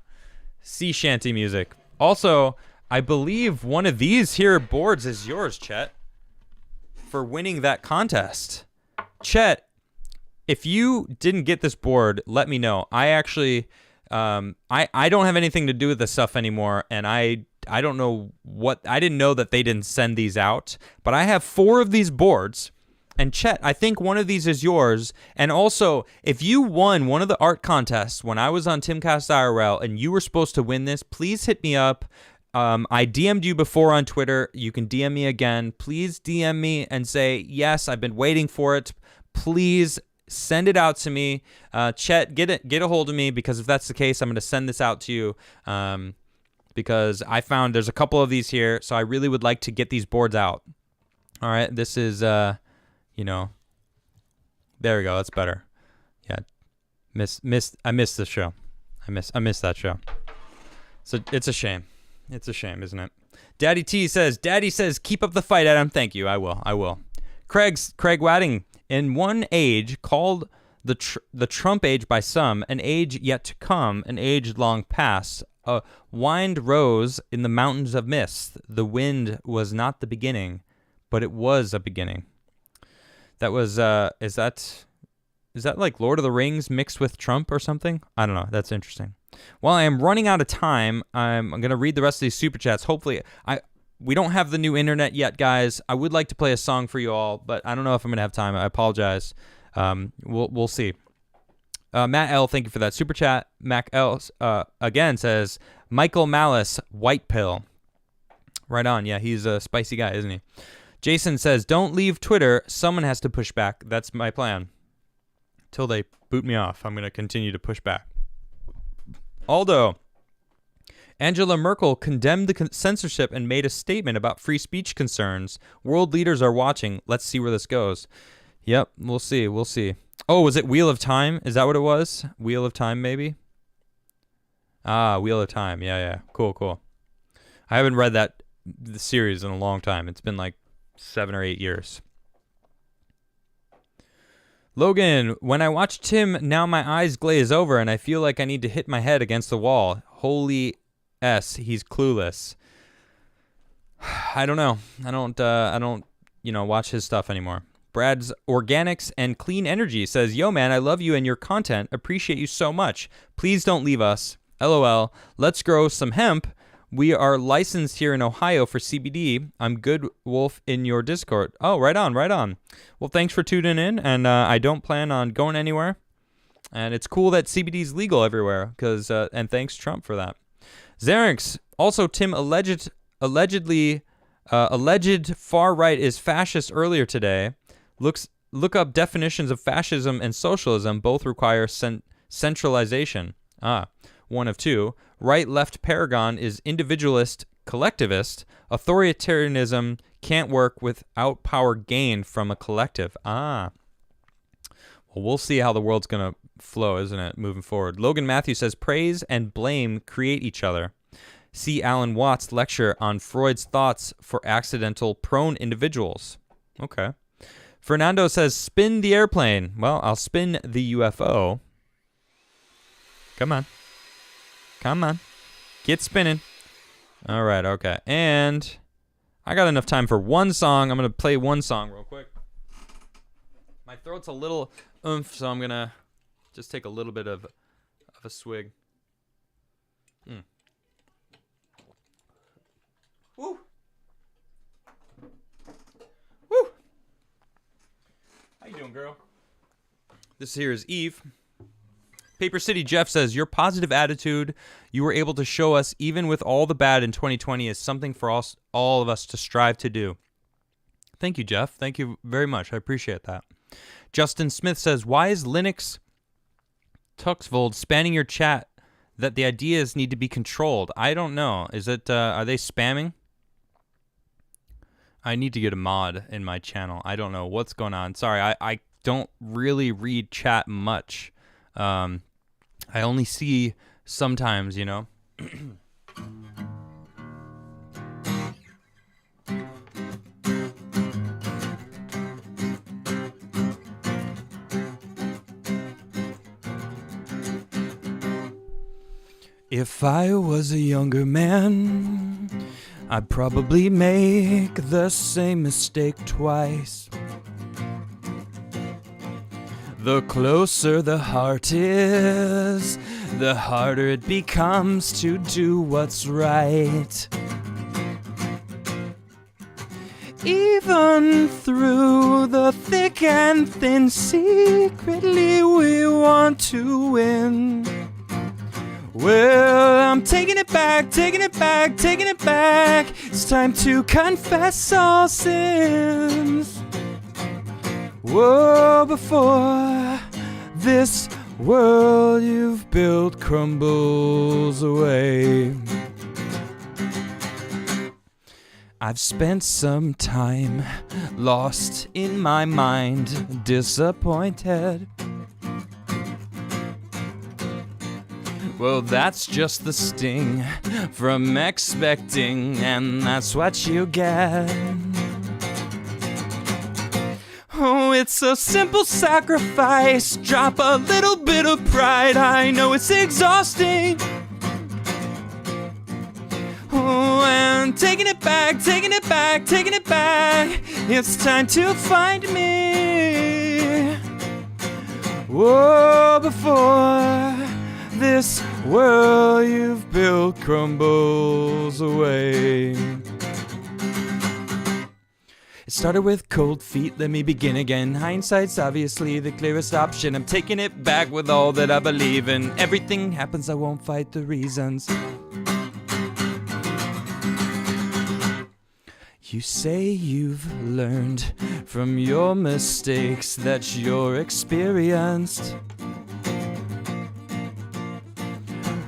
sea shanty music. Also, I believe one of these here boards is yours, Chet, for winning that contest. Chet, if you didn't get this board, let me know. I actually, I don't have anything to do with this stuff anymore, and I don't know I didn't know that they didn't send these out, but I have 4 of these boards, and Chet, I think one of these is yours, and also, if you won one of the art contests when I was on Timcast IRL, and you were supposed to win this, please hit me up. I DM'd you before on Twitter. You can DM me again. Please DM me and say, yes, I've been waiting for it. Please send it out to me. Chet, get a hold of me, because if that's the case, I'm going to send this out to you, because I found there's a couple of these here, so I really would like to get these boards out. All right, this is, there we go. That's better. Yeah, I missed the show. I missed that show. So it's a shame. It's a shame, isn't it? Daddy says, keep up the fight, Adam. Thank you. I will. Craig Wadding, in one age called the Trump age by some, an age yet to come, an age long past, a wind rose in the mountains of mist. The wind was not the beginning, but it was a beginning. That was, is that like Lord of the Rings mixed with Trump or something? I don't know. That's interesting. Well, I am running out of time. I'm going to read the rest of these super chats. Hopefully, we don't have the new internet yet, guys. I would like to play a song for you all, but I don't know if I'm going to have time. I apologize. We'll see. Matt L., thank you for that super chat. Mac L. Again says, Michael Malice, white pill. Right on. Yeah, he's a spicy guy, isn't he? Jason says, don't leave Twitter. Someone has to push back. That's my plan. Till they boot me off, I'm going to continue to push back. Aldo, Angela Merkel condemned the censorship and made a statement about free speech concerns. World leaders are watching. Let's see where this goes. Yep, we'll see. We'll see. Oh, was it Wheel of Time? Is that what it was? Wheel of Time, maybe? Ah, Wheel of Time. Yeah. Cool, cool. I haven't read the series in a long time. It's been like 7 or 8 years. Logan, when I watch Tim, now my eyes glaze over and I feel like I need to hit my head against the wall. Holy S, he's clueless. I don't know. I don't, watch his stuff anymore. Brad's Organics and Clean Energy says, "Yo, man, I love you and your content. Appreciate you so much. Please don't leave us. LOL. Let's grow some hemp. We are licensed here in Ohio for CBD. I'm Good Wolf in your Discord." Oh, right on, right on. Well, thanks for tuning in, and I don't plan on going anywhere. And it's cool that CBD is legal everywhere, and thanks Trump for that. Xerix, also Tim alleged far right is fascist earlier today. Look up definitions of fascism and socialism. Both require centralization. One of two. Right-left paragon is individualist, collectivist. Authoritarianism can't work without power gained from a collective. Well, we'll see how the world's going to flow, isn't it, moving forward. Logan Matthews says, praise and blame create each other. See Alan Watts' lecture on Freud's thoughts for accidental prone individuals. Okay. Fernando says, spin the airplane. Well, I'll spin the UFO. Come on. Come on. Get spinning. All right, okay. And I got enough time for one song. I'm going to play one song real quick. My throat's a little oomph, so I'm going to just take a little bit of a swig. Woo! Woo! How you doing, girl? This here is Eve. Paper City Jeff says, your positive attitude you were able to show us even with all the bad in 2020 is something for all of us to strive to do. Thank you, Jeff. Thank you very much. I appreciate that. Justin Smith says, why is Linux Tuxvold spamming your chat that the ideas need to be controlled? I don't know. Is it, are they spamming? I need to get a mod in my channel. I don't know what's going on. Sorry, I don't really read chat much. I only see sometimes, you know. If I was a younger man, I'd probably make the same mistake twice. The closer the heart is, the harder it becomes to do what's right. Even through the thick and thin, secretly we want to win. Well, I'm taking it back, taking it back, taking it back. It's time to confess all sins. Whoa, before this world you've built crumbles away. I've spent some time lost in my mind, disappointed. Well, that's just the sting from expecting, and that's what you get. Oh, it's a simple sacrifice. Drop a little bit of pride. I know it's exhausting. Oh, and taking it back, taking it back, taking it back. It's time to find me. Whoa, before this world you've built crumbles away. It started with cold feet, let me begin again. Hindsight's obviously the clearest option. I'm taking it back with all that I believe in. Everything happens, I won't fight the reasons. You say you've learned from your mistakes, that you're experienced.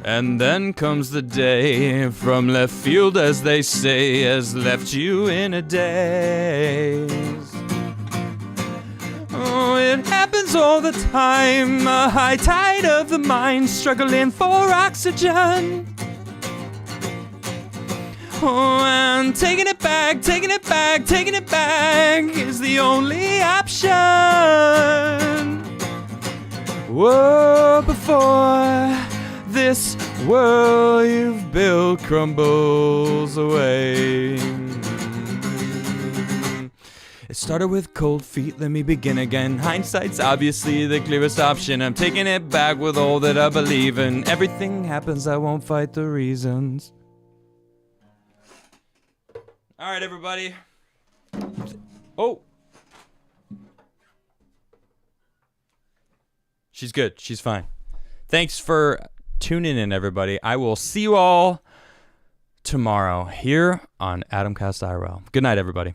And then comes the day from left field, as they say, has left you in a daze. Oh, it happens all the time, a high tide of the mind, struggling for oxygen. Oh, and taking it back is the only option. Whoa, before this world you've built crumbles away. It started with cold feet, let me begin again. Hindsight's obviously the clearest option. I'm taking it back with all that I believe in. Everything happens, I won't fight the reasons. All right, everybody. Oh. She's good. She's fine. Thanks for tuning in, everybody. I will see you all tomorrow here on Adamcast IRL. Good night, everybody.